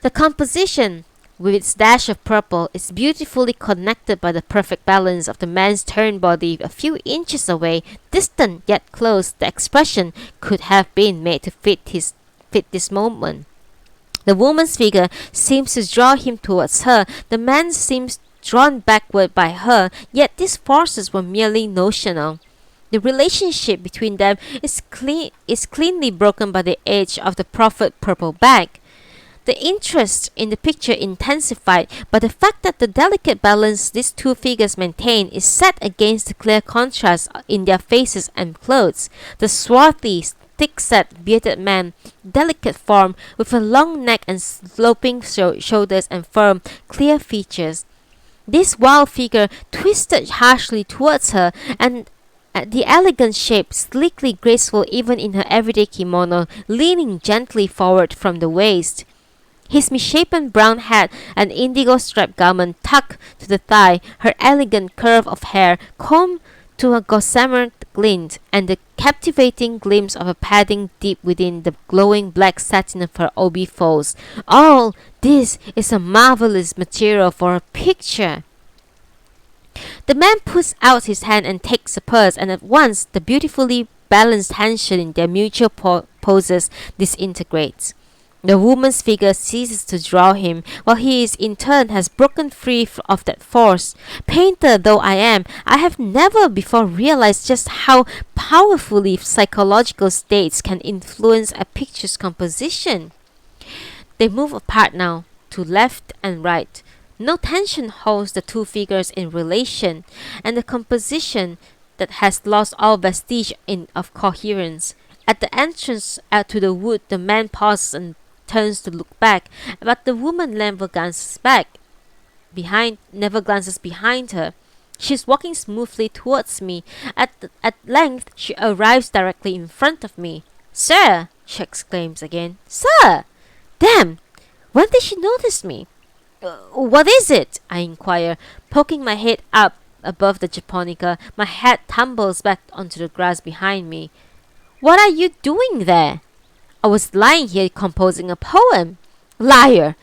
The composition, with its dash of purple, is beautifully connected by the perfect balance of the man's turned body a few inches away, distant yet close. The expression could have been made to fit this moment. The woman's figure seems to draw him towards her. The man seems drawn backward by her, yet these forces were merely notional. The relationship between them is cleanly broken by the edge of the proffered purple bag. The interest in the picture intensified by the fact that the delicate balance these two figures maintain is set against the clear contrast in their faces and clothes. The swarthy, thick-set, bearded man, delicate form with a long neck and sloping shoulders and firm, clear features. This wild figure twisted harshly towards her, and The elegant shape, sleekly graceful even in her everyday kimono, leaning gently forward from the waist. His misshapen brown hat and indigo striped garment tucked to the thigh, her elegant curve of hair combed to a gossamer glint, and the captivating glimpse of a padding deep within the glowing black satin of her obi folds. All this is a marvelous material for a picture. The man puts out his hand and takes the purse, and at once the beautifully balanced handshake in their mutual poses disintegrates. The woman's figure ceases to draw him, while he is in turn has broken free of that force. Painter though I am, I have never before realized just how powerfully psychological states can influence a picture's composition. They move apart now, to left and right. No tension holds the two figures in relation, and the composition that has lost all vestige of coherence. At the entrance to the wood, the man pauses and turns to look back, but the woman never glances behind her. She is walking smoothly towards me. At length, she arrives directly in front of me. "Sir!" she exclaims again. "Sir!" Damn! When did she notice me? What is it?" I inquire, poking my head up above the japonica. My hat tumbles back onto the grass behind me. "What are you doing there?" "I was lying here composing a poem." "Liar!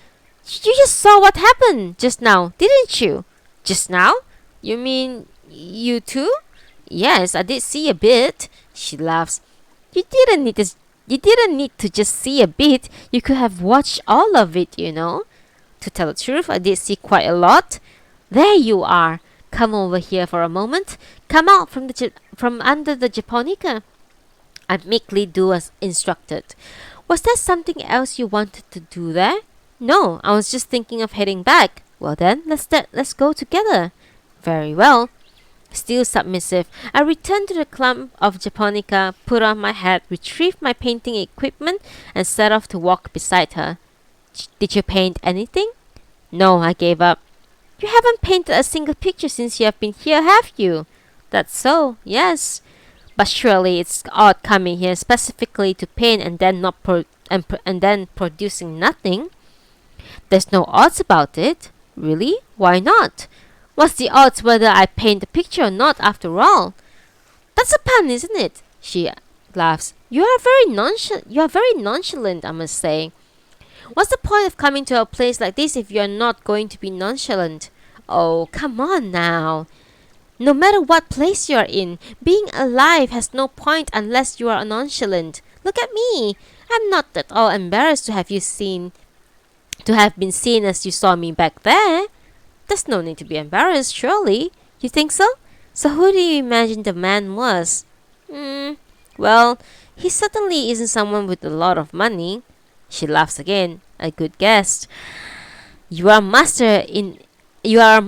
You just saw what happened just now, didn't you?" "Just now? You mean you too?" "Yes, I did see a bit." She laughs. You didn't need to just see a bit. You could have watched all of it, you know." "To tell the truth, I did see quite a lot." "There you are. Come over here for a moment. Come out from under the japonica." I meekly do as instructed. "Was there something else you wanted to do there?" "No, I was just thinking of heading back." "Well then, let's go together." "Very well." Still submissive, I return to the clump of japonica, put on my hat, retrieve my painting equipment, and set off to walk beside her. "Did you paint anything?" "No, I gave up." "You haven't painted a single picture since you have been here, have you?" "That's so, yes." "But surely it's odd coming here specifically to paint and then and then producing nothing." "There's no odds about it." "Really? Why not?" "What's the odds whether I paint the picture or not, after all?" "That's a pun, isn't it?" She laughs. You are very nonchalant, I must say." "What's the point of coming to a place like this if you are not going to be nonchalant?" "Oh, come on now." "No matter what place you are in, being alive has no point unless you are nonchalant. Look at me. I'm not at all embarrassed to have been seen as you saw me back there." "There's no need to be embarrassed, surely." "You think so? So who do you imagine the man was?" Well, he certainly isn't someone with a lot of money." She laughs again. "A good guess. You are a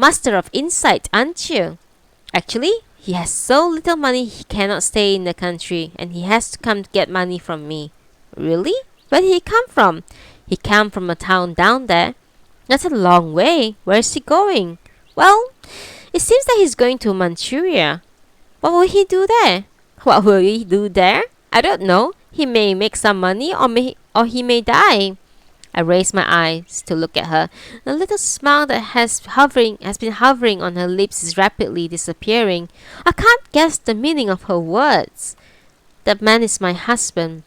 master of insight, aren't you?" "Actually, he has so little money he cannot stay in the country, and he has to come to get money from me." "Really? Where did he come from?" "He came from a town down there." "That's a long way. Where is he going?" "Well, it seems that he's going to Manchuria." "What will he do there?" "What will he do there? I don't know. He may make some money, or he may die." I raise my eyes to look at her. The little smile that has been hovering on her lips is rapidly disappearing. I can't guess the meaning of her words. "That man is my husband."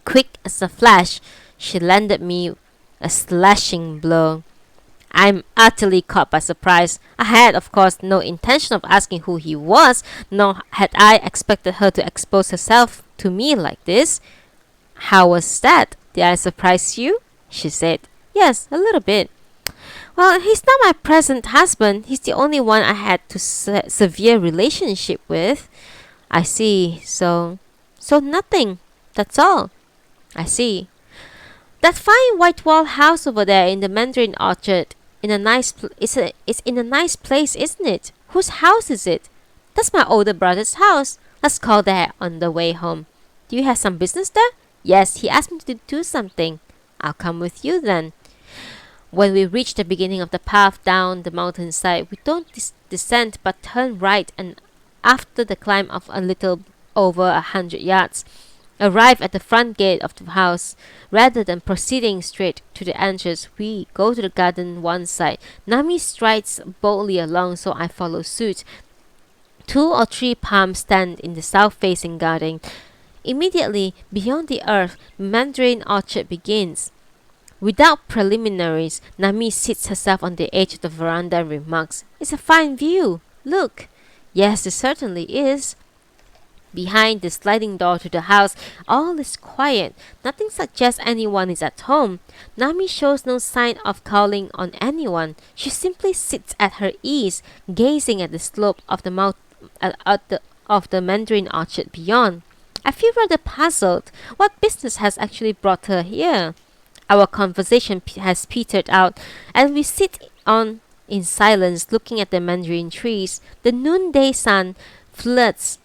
Quick as a flash, she landed me a slashing blow. I'm utterly caught by surprise. I had, of course, no intention of asking who he was, nor had I expected her to expose herself to me like this. "How was that? Did I surprise you?" she said. "Yes, a little bit." "Well, he's not my present husband. He's the only one I had to severe relationship with." "I see. So nothing. That's all." "I see. That fine white wall house over there in the mandarin orchard, it's in a nice place, isn't it? Whose house is it?" "That's my older brother's house. Let's call there on the way home." "Do you have some business there?" "Yes, he asked me to do something." "I'll come with you then." When we reach the beginning of the path down the mountainside, we don't descend but turn right and after the climb of a little over 100 yards, arrive at the front gate of the house. Rather than proceeding straight to the entrance, we go to the garden one side. Nami strides boldly along, so I follow suit. 2 or 3 palms stand in the south-facing garden. Immediately beyond the earth, mandarin orchard begins. Without preliminaries, Nami seats herself on the edge of the veranda and remarks, "It's a fine view. Look." Yes, it certainly is. Behind the sliding door to the house, all is quiet. Nothing suggests anyone is at home. Nami shows no sign of calling on anyone. She simply sits at her ease, gazing at the slope of the of the mandarin orchard beyond. I feel rather puzzled. What business has actually brought her here? Our conversation has petered out, and we sit on in silence, looking at the mandarin trees. The noonday sun floods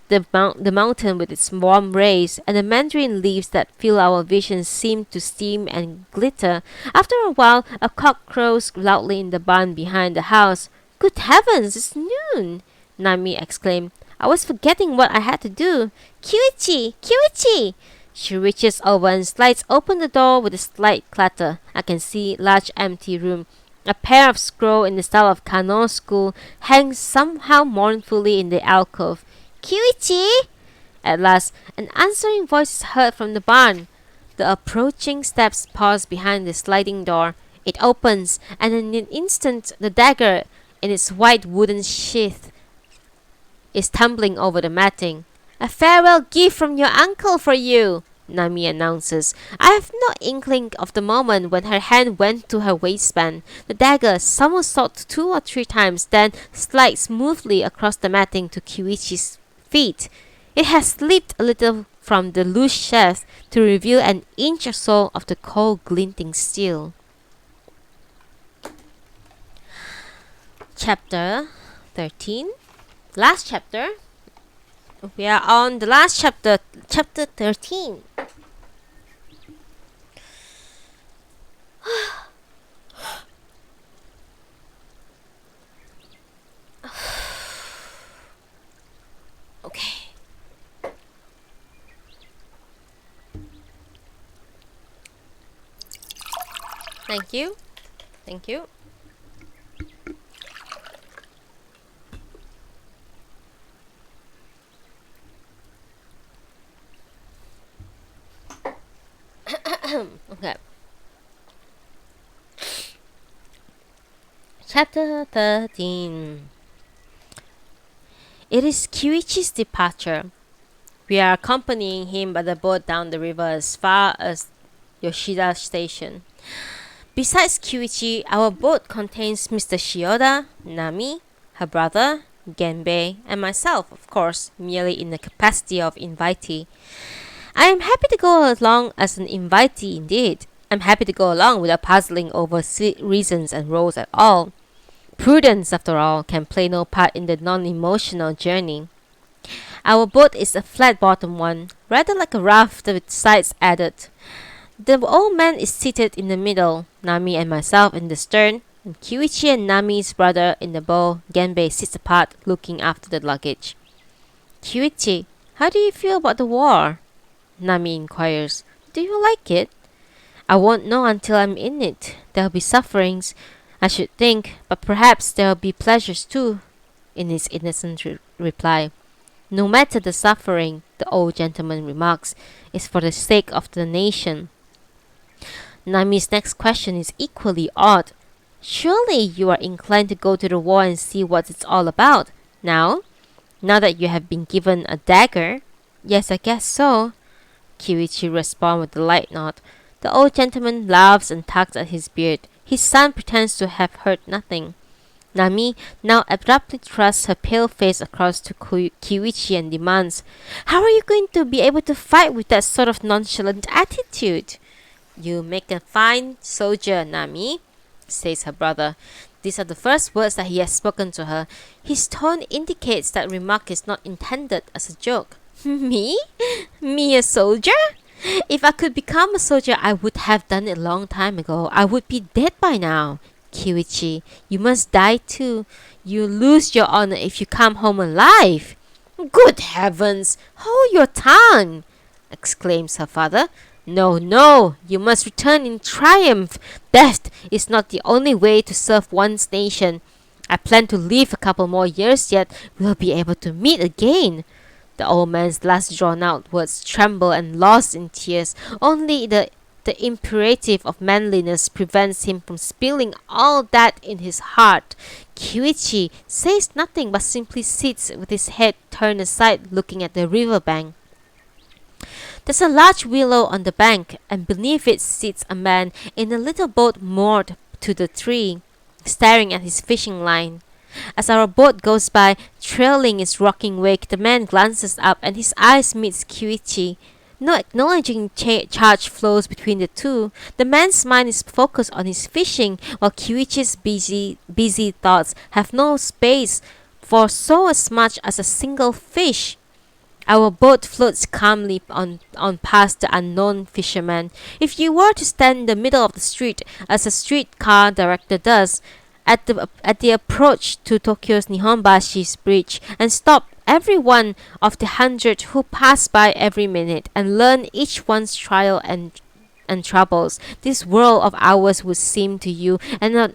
the mountain with its warm rays, and the mandarin leaves that fill our vision seem to steam and glitter. After a while, a cock crows loudly in the barn behind the house. "Good heavens, it's noon!" Nami exclaimed. "I was forgetting what I had to do. Kyuichi! Kyuichi!" She reaches over and slides open the door with a slight clatter. I can see large empty room. A pair of scroll in the style of Kano school hangs somehow mournfully in the alcove. "Kyuichi!" At last, an answering voice is heard from the barn. The approaching steps pause behind the sliding door. It opens, and in an instant the dagger in its white wooden sheath is tumbling over the matting. "A farewell gift from your uncle for you," Nami announces. I have no inkling of the moment when her hand went to her waistband. The dagger somersaults 2 or 3 times, then slides smoothly across the matting to Kyuichi's feet. It has slipped a little from the loose sheath to reveal an inch or so of the cold glinting steel. Chapter 13. Last chapter. We are on the last chapter, chapter 13. Okay. Thank you. Thank you. Okay. Chapter 13. It is Kyuichi's departure. We are accompanying him by the boat down the river as far as Yoshida Station. Besides Kyuichi, our boat contains Mr. Shioda, Nami, her brother, Genbei, and myself, of course, merely in the capacity of invitee. I am happy to go along as an invitee indeed. I'm happy to go along without puzzling over reasons and roles at all. Prudence, after all, can play no part in the non-emotional journey. Our boat is a flat-bottomed one, rather like a raft with sides added. The old man is seated in the middle, Nami and myself in the stern, and Kyuichi and Nami's brother in the bow. Genbei sits apart, looking after the luggage. "Kyuichi, how do you feel about the war?" Nami inquires. "Do you like it?" "I won't know until I'm in it. There'll be sufferings, I should think, but perhaps there'll be pleasures too," in his innocent reply. "No matter the suffering," the old gentleman remarks, "is for the sake of the nation." Nami's next question is equally odd. "Surely you are inclined to go to the war and see what it's all about, now that you have been given a dagger?" "Yes, I guess so," Kyuichi responds with a light nod. The old gentleman laughs and tugs at his beard. His son pretends to have heard nothing. Nami now abruptly thrusts her pale face across to Kyuichi and demands, "How are you going to be able to fight with that sort of nonchalant attitude?" "You make a fine soldier, Nami," says her brother. These are the first words that he has spoken to her. His tone indicates that remark is not intended as a joke. "Me? Me a soldier? If I could become a soldier, I would have done it a long time ago. I would be dead by now." Kiwichi. You must die too. You lose your honor if you come home alive. Good heavens! Hold your tongue! Exclaims her father. No, no, you must return in triumph. Death is not the only way to serve one's nation. I plan to live a couple more years yet. We'll be able to meet again. The old man's last drawn out words tremble and lost in tears. Only the imperative of manliness prevents him from spilling all that in his heart. Kiwichi says nothing but simply sits with his head turned aside looking at the river bank. There's a large willow on the bank, and beneath it sits a man in a little boat moored to the tree, staring at his fishing line. As our boat goes by, trailing its rocking wake, the man glances up and his eyes meet Kiwichi. No acknowledging charge flows between the two. The man's mind is focused on his fishing, while Kiwichi's busy thoughts have no space for so as much as a single fish. Our boat floats calmly on past the unknown fisherman. If you were to stand in the middle of the street, as a streetcar director does, at the approach to Tokyo's Nihonbashi's bridge, and stop every one of the 100 who pass by every minute and learn each one's trial and troubles, this world of ours would seem to you an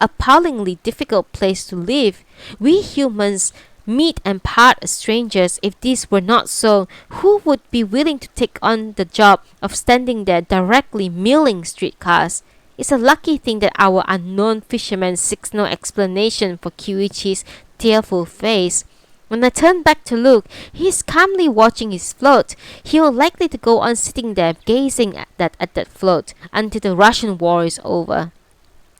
appallingly difficult place to live. We humans meet and part as strangers. If this were not so, who would be willing to take on the job of standing there directly milling streetcars? It's a lucky thing that our unknown fisherman seeks no explanation for Kiwichi's tearful face. When I turn back to look, he is calmly watching his float. He will likely to go on sitting there gazing at that float until the Russian war is over.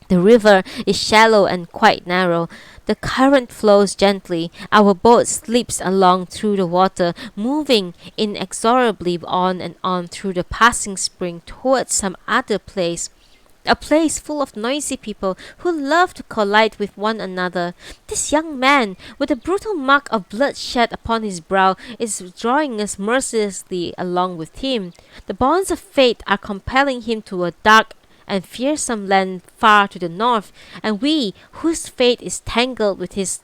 The river is shallow and quite narrow. The current flows gently. Our boat slips along through the water, moving inexorably on and on through the passing spring towards some other place. A place full of noisy people who love to collide with one another. This young man, with a brutal mark of bloodshed upon his brow, is drawing us mercilessly along with him. The bonds of fate are compelling him to a dark and fearsome land far to the north, and we, whose fate is tangled with his,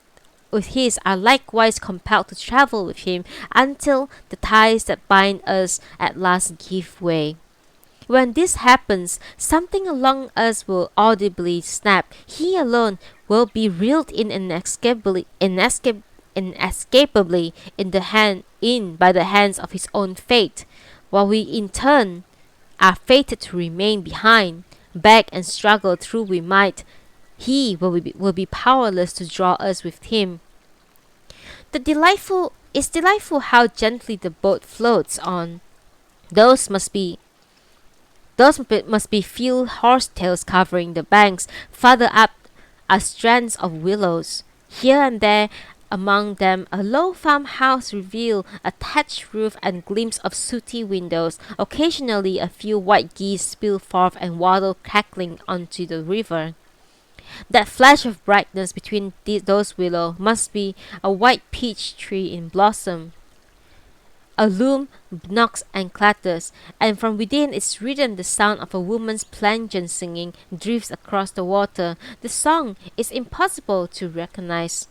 are likewise compelled to travel with him until the ties that bind us at last give way. When this happens, something along us will audibly snap. He alone will be reeled in inescapably by the hands of his own fate, while we in turn are fated to remain behind. Beg and struggle through we might, he will be powerless to draw us with him. It's delightful how gently the boat floats on. Those must be few horsetails covering the banks. Farther up are strands of willows. Here and there among them a low farmhouse reveal a thatched roof and glimpse of sooty windows. Occasionally a few white geese spill forth and waddle cackling onto the river. That flash of brightness between those willows must be a white peach tree in blossom. A loom knocks and clatters, and from within its rhythm the sound of a woman's plangent singing drifts across the water. The song is impossible to recognize.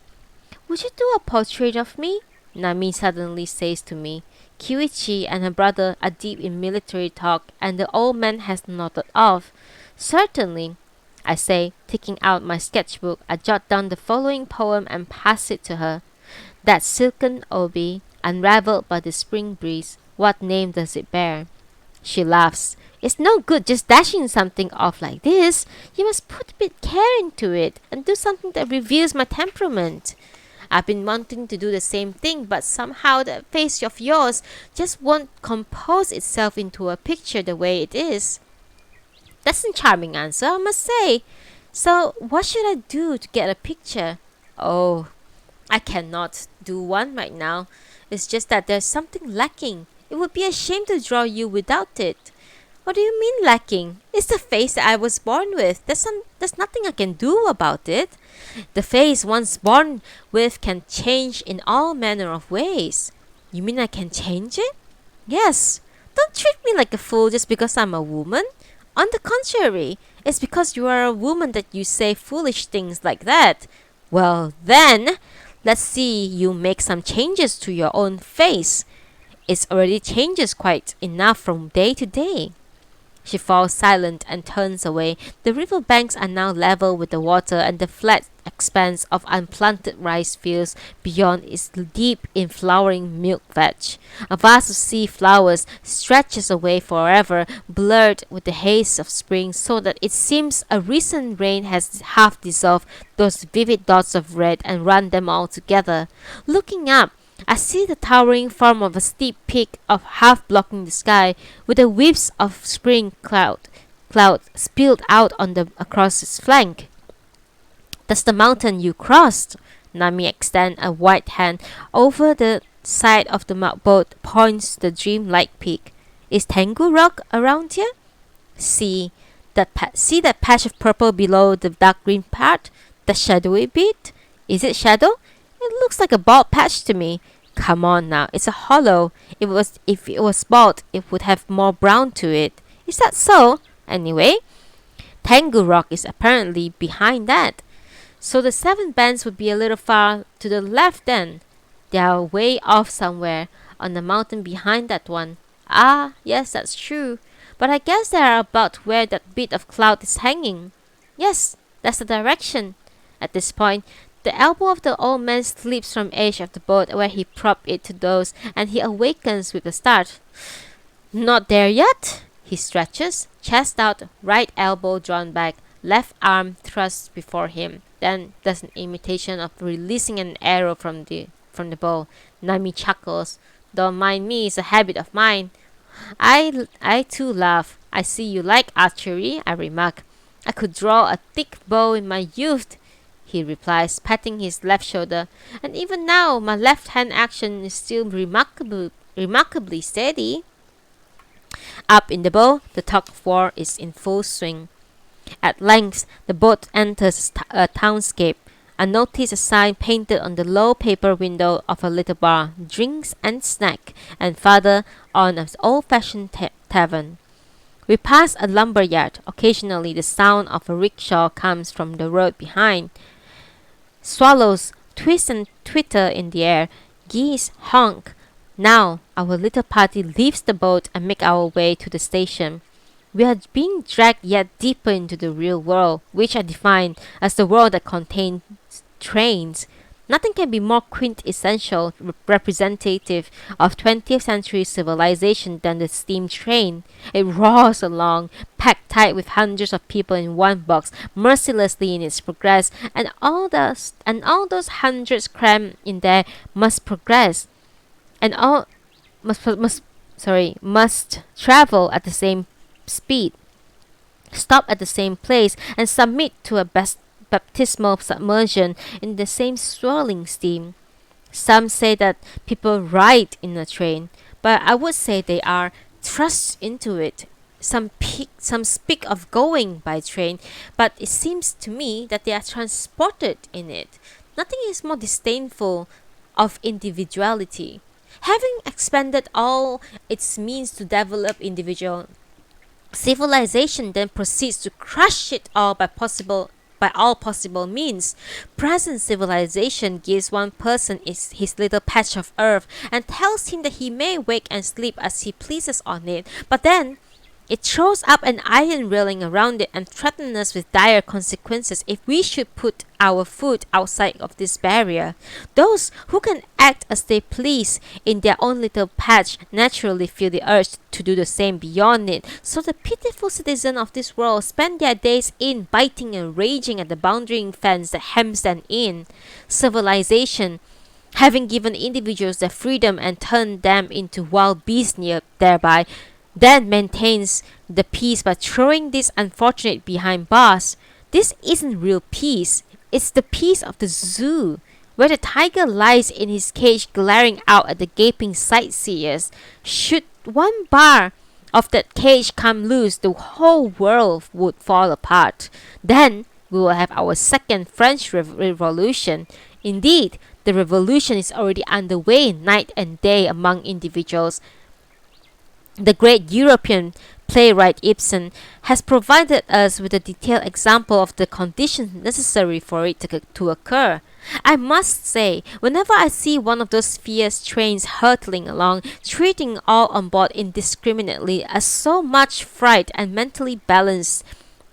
Would you do a portrait of me? Nami suddenly says to me. Kiwichi and her brother are deep in military talk, and the old man has nodded off. Certainly, I say, taking out my sketchbook. I jot down the following poem and pass it to her. That silken obi, unraveled by the spring breeze, what name does it bear? She laughs. It's no good just dashing something off like this. You must put a bit care into it and do something that reveals my temperament. I've been wanting to do the same thing, but somehow that face of yours just won't compose itself into a picture the way it is. That's a charming answer, I must say. So, what should I do to get a picture? Oh, I cannot do one right now. It's just that there's something lacking. It would be a shame to draw you without it. What do you mean lacking? It's the face that I was born with. There's nothing I can do about it. The face once born with can change in all manner of ways. You mean I can change it? Yes. Don't treat me like a fool just because I'm a woman. On the contrary, it's because you are a woman that you say foolish things like that. Well, then, let's see you make some changes to your own face. It already changes quite enough from day to day. She falls silent and turns away. The river banks are now level with the water, and the flat expanse of unplanted rice fields beyond is deep in flowering milk vetch. A vast of sea flowers stretches away forever, blurred with the haze of spring, so that it seems a recent rain has half dissolved those vivid dots of red and run them all together. Looking up, I see the towering form of a steep peak of half blocking the sky, with the wisps of spring cloud spilled out on the across its flank. That's the mountain you crossed. Nami extends a white hand over the side of the boat, points to the dream-like peak. Is Tengu Rock around here? See see that patch of purple below the dark green part? The shadowy bit? Is it shadow? It looks like a bald patch to me. Come on now, it's a hollow. If it was bald, it would have more brown to it. Is that so? Anyway, Tengu Rock is apparently behind that. So the seven bands would be a little far to the left then. They are way off somewhere on the mountain behind that one. Ah, yes, that's true. But I guess they are about where that bit of cloud is hanging. Yes, that's the direction. At this point, the elbow of the old man slips from edge of the boat where he propped it to doze, and he awakens with a start. Not there yet? He stretches, chest out, right elbow drawn back, left arm thrust before him, then does an imitation of releasing an arrow from the bow. Nami chuckles. Don't mind me, it's a habit of mine. I too laugh. I see you like archery, I remark. I could draw a thick bow in my youth, he replies, patting his left shoulder, and even now my left hand action is still remarkably steady. Up in the bow, the tug of war is in full swing. At length, the boat enters a townscape. I notice a sign painted on the low paper window of a little bar, drinks and snack, and farther on an old-fashioned tavern. We pass a lumber yard. Occasionally the sound of a rickshaw comes from the road behind. Swallows twist and twitter in the air. Geese honk. Now our little party leaves the boat and make our way to the station. We are being dragged yet deeper into the real world, which I define as the world that contains trains. Nothing can be more quintessential representative of 20th century civilization than the steam train. It roars along, packed tight with hundreds of people in one box, mercilessly in its progress, and all those hundreds crammed in there must progress, and all must travel at the same speed, stop at the same place, and submit to a baptismal submersion in the same swirling steam. Some say that people ride in a train, but I would say they are thrust into it. Some speak of going by train, but it seems to me that they are transported in it. Nothing is more disdainful of individuality. Having expended all its means to develop individual, civilization then proceeds to crush it all by all possible means. Present civilization gives one person his little patch of earth and tells him that he may wake and sleep as he pleases on it, but then it throws up an iron railing around it and threatens us with dire consequences if we should put our foot outside of this barrier. Those who can act as they please in their own little patch naturally feel the urge to do the same beyond it. So the pitiful citizens of this world spend their days in biting and raging at the boundary fence that hems them in. Civilization, having given individuals their freedom and turned them into wild beasts thereby, then maintains the peace by throwing this unfortunate behind bars. This isn't real peace. It's the peace of the zoo, where the tiger lies in his cage glaring out at the gaping sightseers. Should one bar of that cage come loose, the whole world would fall apart. Then we will have our second French Revolution. Indeed, the revolution is already underway night and day among individuals. The great European playwright Ibsen has provided us with a detailed example of the conditions necessary for it to occur. I must say, whenever I see one of those fierce trains hurtling along, treating all on board indiscriminately as so much fright and mentally balanced,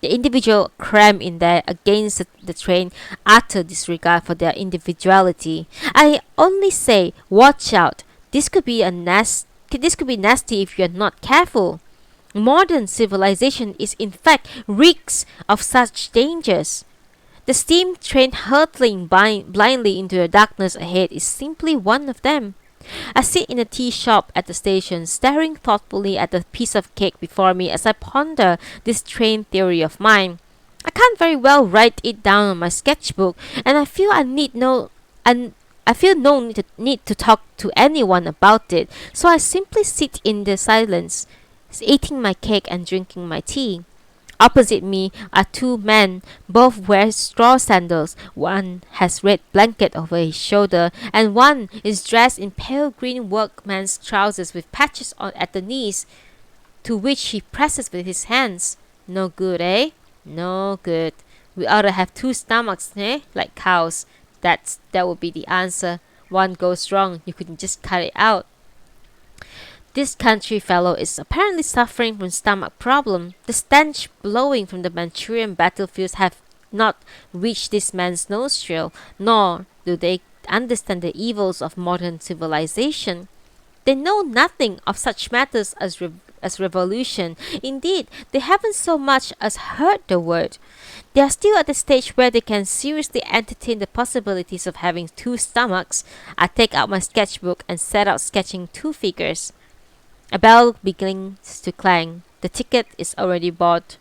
the individual crammed in there against the train, utter disregard for their individuality. I only say, watch out. This could be nasty if you're not careful. Modern civilization is in fact reeks of such dangers. The steam train hurtling blindly into the darkness ahead is simply one of them. I sit in a tea shop at the station, staring thoughtfully at the piece of cake before me as I ponder this train theory of mine. I can't very well write it down on my sketchbook, and I feel no need to talk to anyone about it, so I simply sit in the silence, eating my cake and drinking my tea. Opposite me are two men. Both wear straw sandals. One has red blanket over his shoulder, and one is dressed in pale green workman's trousers with patches at the knees, to which he presses with his hands. No good, eh? No good. We ought to have two stomachs, eh? Like cows. That would be the answer. One goes wrong, you couldn't just cut it out. This country fellow is apparently suffering from stomach problem. The stench blowing from the Manchurian battlefields have not reached this man's nostril, nor do they understand the evils of modern civilization. They know nothing of such matters as revolution. Indeed, they haven't so much as heard the word. They are still at the stage where they can seriously entertain the possibilities of having two stomachs. I take out my sketchbook and set out sketching two figures. A bell begins to clang. The ticket is already bought.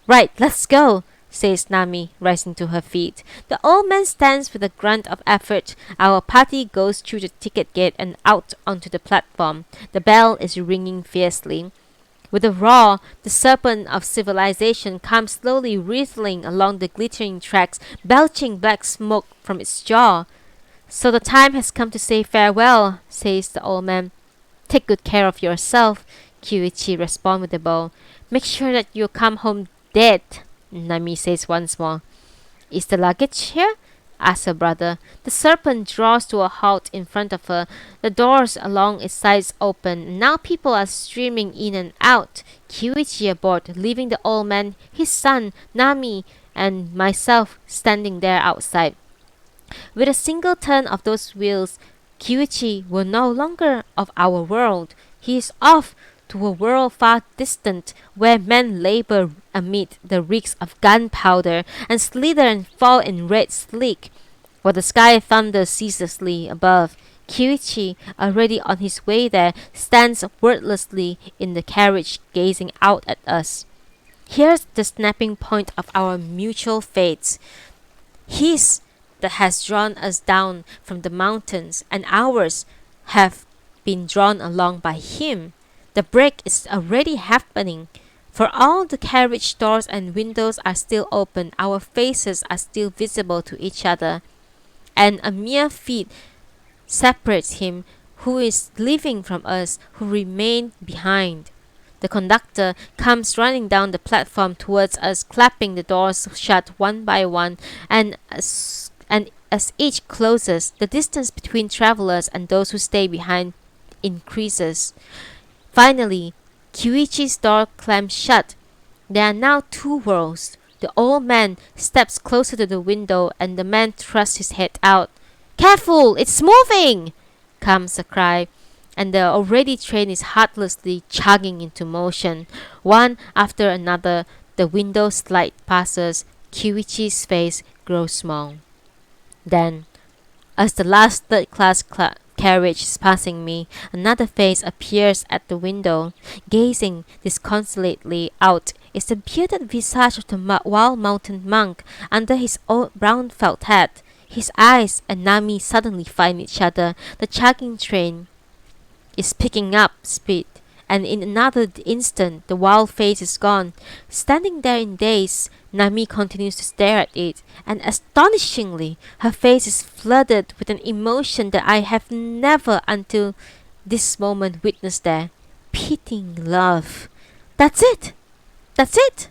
Right, let's go, says Nami, rising to her feet. The old man stands with a grunt of effort. Our party goes through the ticket gate and out onto the platform. The bell is ringing fiercely. With a roar, the serpent of civilization comes slowly writhing along the glittering tracks, belching black smoke from its jaw. So the time has come to say farewell, says the old man. Take good care of yourself, Kyuichi responds with a bow. Make sure that you come home dead, Nami says once more. Is the luggage here? Asks her brother. The serpent draws to a halt in front of her. The doors along its sides open, and now people are streaming in and out. Kyuichi aboard, leaving the old man, his son, Nami, and myself standing there outside. With a single turn of those wheels, Kyuichi will no longer of our world. He is off to a world far distant, where men labor amid the reeks of gunpowder and slither and fall in red sleek. While the sky thunders ceaselessly above, Kyuichi, already on his way there, stands wordlessly in the carriage gazing out at us. Here's the snapping point of our mutual fates. His that has drawn us down from the mountains, and ours have been drawn along by him. The break is already happening. For all the carriage doors and windows are still open, our faces are still visible to each other, and a mere feet separates him who is leaving from us who remain behind. The conductor comes running down the platform towards us, clapping the doors shut one by one, and as each closes, the distance between travelers and those who stay behind increases. Finally, Kyuichi's door clams shut. There are now two worlds. The old man steps closer to the window, and the man thrusts his head out. Careful! It's moving! Comes a cry, and the already train is heartlessly chugging into motion. One after another, the window slide passes. Kyuichi's face grows small. Then, as the last third-class carriage is passing me, another face appears at the window. Gazing disconsolately out is the bearded visage of the wild mountain monk under his old brown felt hat. His eyes and Nami suddenly find each other. The chugging train is picking up speed, and in another instant the wild face is gone. Standing there in daze, Nami continues to stare at it, and astonishingly, her face is flooded with an emotion that I have never until this moment witnessed there. Pitying love. That's it. That's it.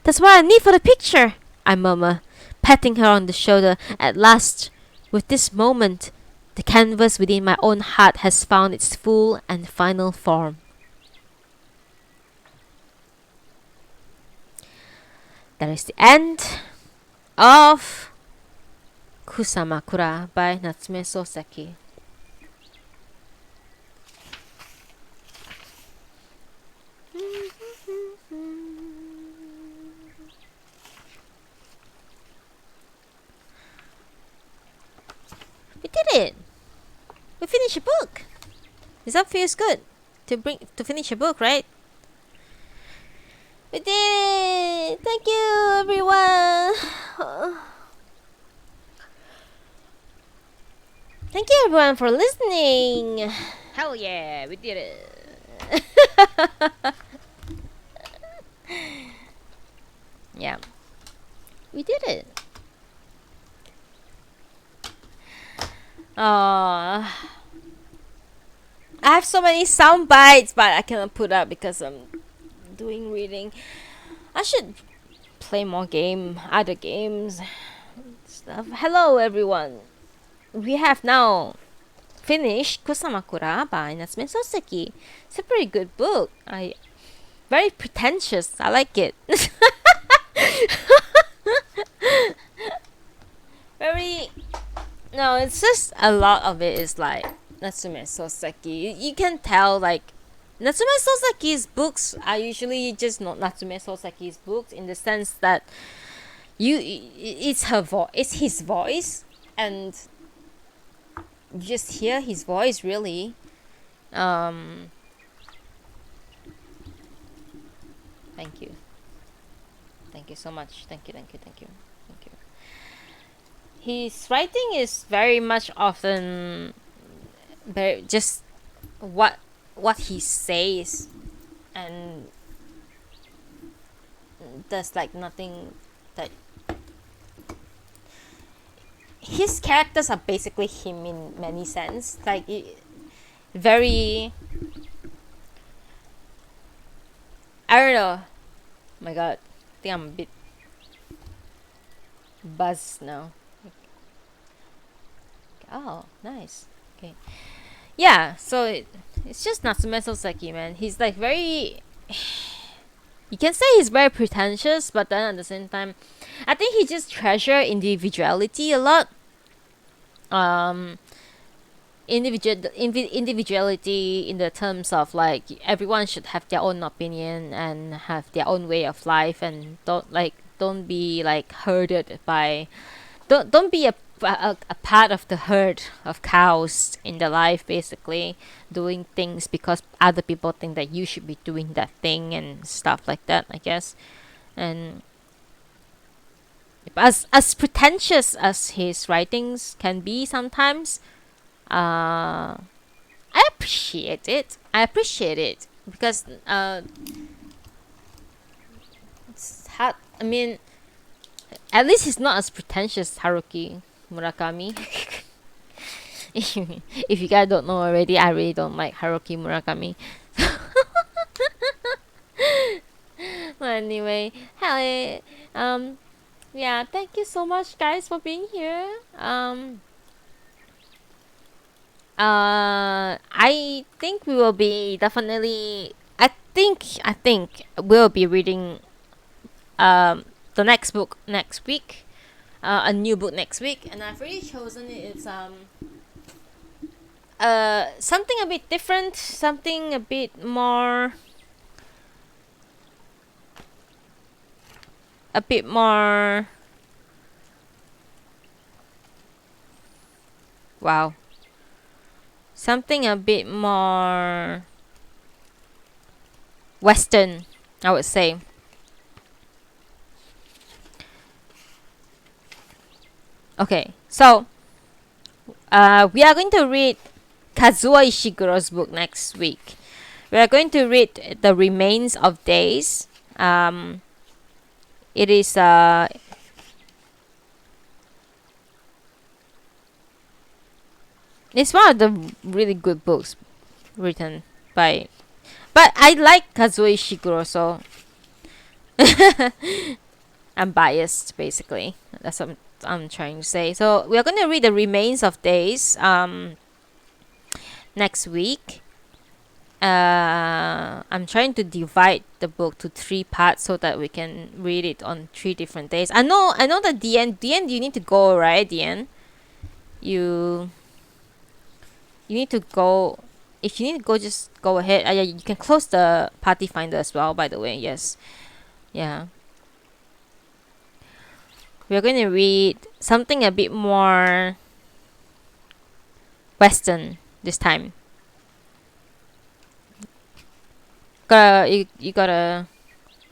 That's what I need for the picture, I murmur, patting her on the shoulder. At last, with this moment, the canvas within my own heart has found its full and final form. That is the end of Kusamakura by Natsume Sōseki. We did it! We finished a book! That feels good to finish a book, right? We did it! Thank you, everyone! Thank you, everyone, for listening! Hell yeah, we did it! Yeah, we did it. I have so many sound bites, but I cannot put up because I'm doing reading. I should play more other games, stuff. Hello, everyone. We have now finished Kusamakura by Natsume Sōseki. It's a pretty good book. Very pretentious. I like it. Very. No, it's just a lot of it is like Natsume Sōseki. You can tell like Natsume Sōseki's books are usually just not Natsume Sōseki's books in the sense that it's his voice, and you just hear his voice really. Thank you so much. Thank you. His writing is very much often very just what he says, and there's like nothing that his characters are basically him in many sense, like very, I don't know. Oh my god, I think I'm a bit buzzed now. Oh, nice. Okay. Yeah, so it's just Natsume Sōseki, man. He's like very. You can say he's very pretentious, but then at the same time, I think he just treasures individuality a lot. Individuality in the terms of like everyone should have their own opinion and have their own way of life, and don't be like herded by. Don't be a part of the herd of cows in the life, basically doing things because other people think that you should be doing that thing and stuff like that, I guess. And as pretentious as his writings can be sometimes, I appreciate it because it's hard. I mean, at least he's not as pretentious as Haruki Murakami. If you guys don't know already, I really don't like Haruki Murakami. Well, anyway, hello. Yeah, thank you so much, guys, for being here. I think we will be definitely. I think we'll be reading the next book next week. A new book next week, and I've already chosen it. It's something a bit different, something a bit more wow, something a bit more Western, I would say. Okay, so we are going to read Kazuo Ishiguro's book next week. We are going to read The Remains of Days. It is it's one of the really good books written by But I like Kazuo Ishiguro, so I'm biased, basically. That's what I'm trying to say. So we are going to read the remains of days next week. I'm trying to divide the book to 3 parts so that we can read it on 3 different days. I know that the end you need to go, right? You you need to go. If you need to go, just go ahead. Yeah, you can close the party finder as well, by the way. Yes. Yeah. We're going to read something a bit more Western this time. You gotta.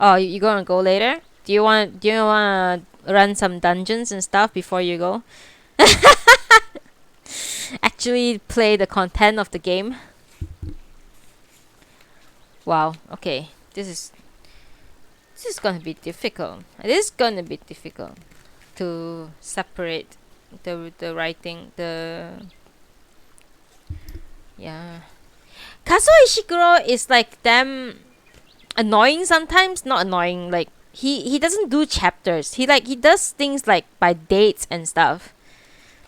Oh, you gonna go later? Do you want to run some dungeons and stuff before you go? Actually play the content of the game. Wow. Okay. This is gonna be difficult. It is gonna be difficult to separate the writing, yeah. Kazuo Ishiguro is like damn annoying sometimes. Not annoying, like he doesn't do chapters. He does things like by dates and stuff.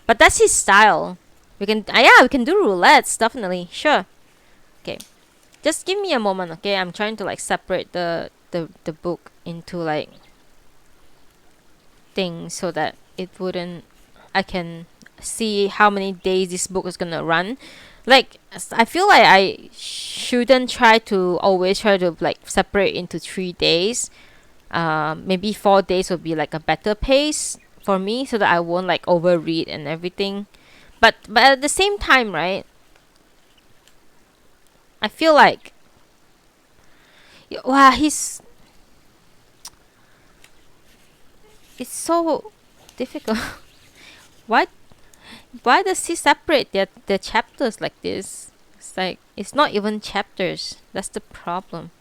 But that's his style. We can do roulettes, definitely. Sure. Okay. Just give me a moment, okay? I'm trying to like separate the book into like things so that it wouldn't I can see how many days this book is gonna run. Like I feel like I shouldn't always try to like separate into 3 days. Maybe 4 days would be like a better pace for me so that I won't like overread and everything. But at the same time, right? I feel like wow, it's so difficult. why why does he separate the chapters like this? It's like it's not even chapters. That's the problem.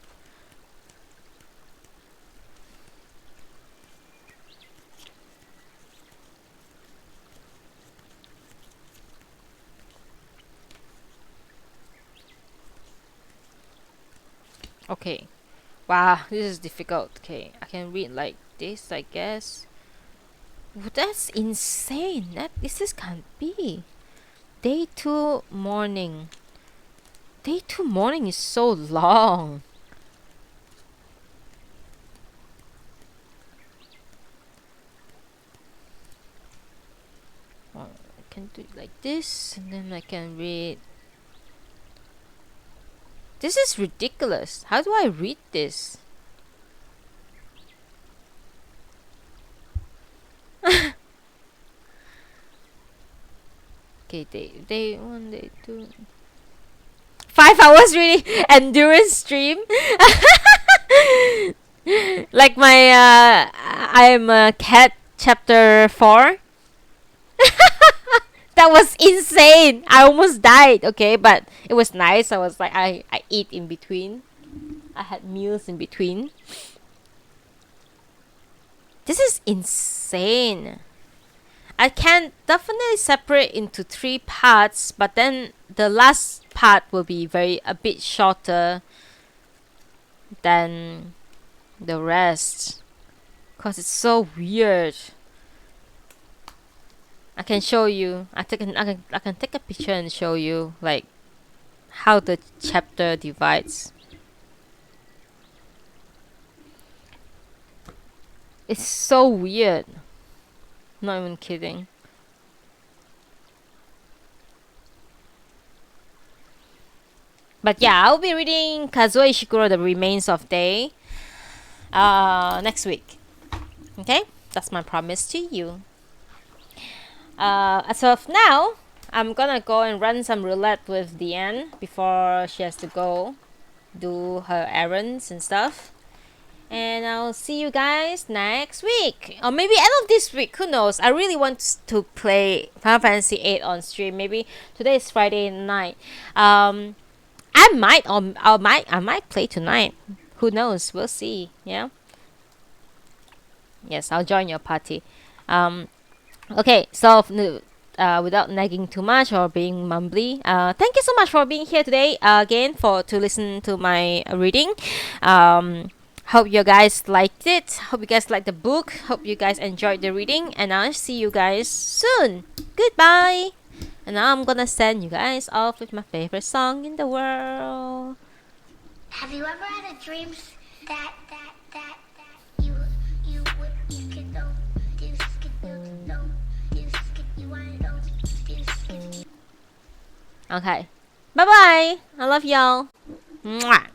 Okay. Wow, this is difficult. Okay, I can read like this, I guess. That's insane. This can't be. Day 2 morning. Day 2 morning is so long. Well, I can do it like this, and then I can read. This is ridiculous. How do I read this? Okay, day 1, day 2. 5 hours reading endurance stream. Like my I'm a cat chapter 4. That was insane. I almost died. Okay, but it was nice. I was like I eat in between. I had meals in between. This is insane. I can definitely separate into 3 parts, but then the last part will be a bit shorter than the rest, cause it's so weird. I can show you. I can take a picture and show you like how the chapter divides. It's so weird. Not even kidding. But yeah, I'll be reading Kazuo Ishiguro, The Remains of Day, next week. Okay? That's my promise to you. As of now, I'm gonna go and run some roulette with Deanne before she has to go do her errands and stuff. And I'll see you guys next week. Or maybe end of this week. Who knows? I really want to play Final Fantasy 8 on stream. Maybe today is Friday night. I might play tonight. Who knows? We'll see. Yeah. Yes, I'll join your party. Okay, so without nagging too much or being mumbly. Thank you so much for being here today again to listen to my reading. Hope you guys liked it. Hope you guys liked the book. Hope you guys enjoyed the reading, and I'll see you guys soon. Goodbye. And now I'm gonna send you guys off with my favorite song in the world. Have you ever had a dream that you could know do skip no do skip you wanna know do skip. Okay. Bye bye. I love y'all. Mwah.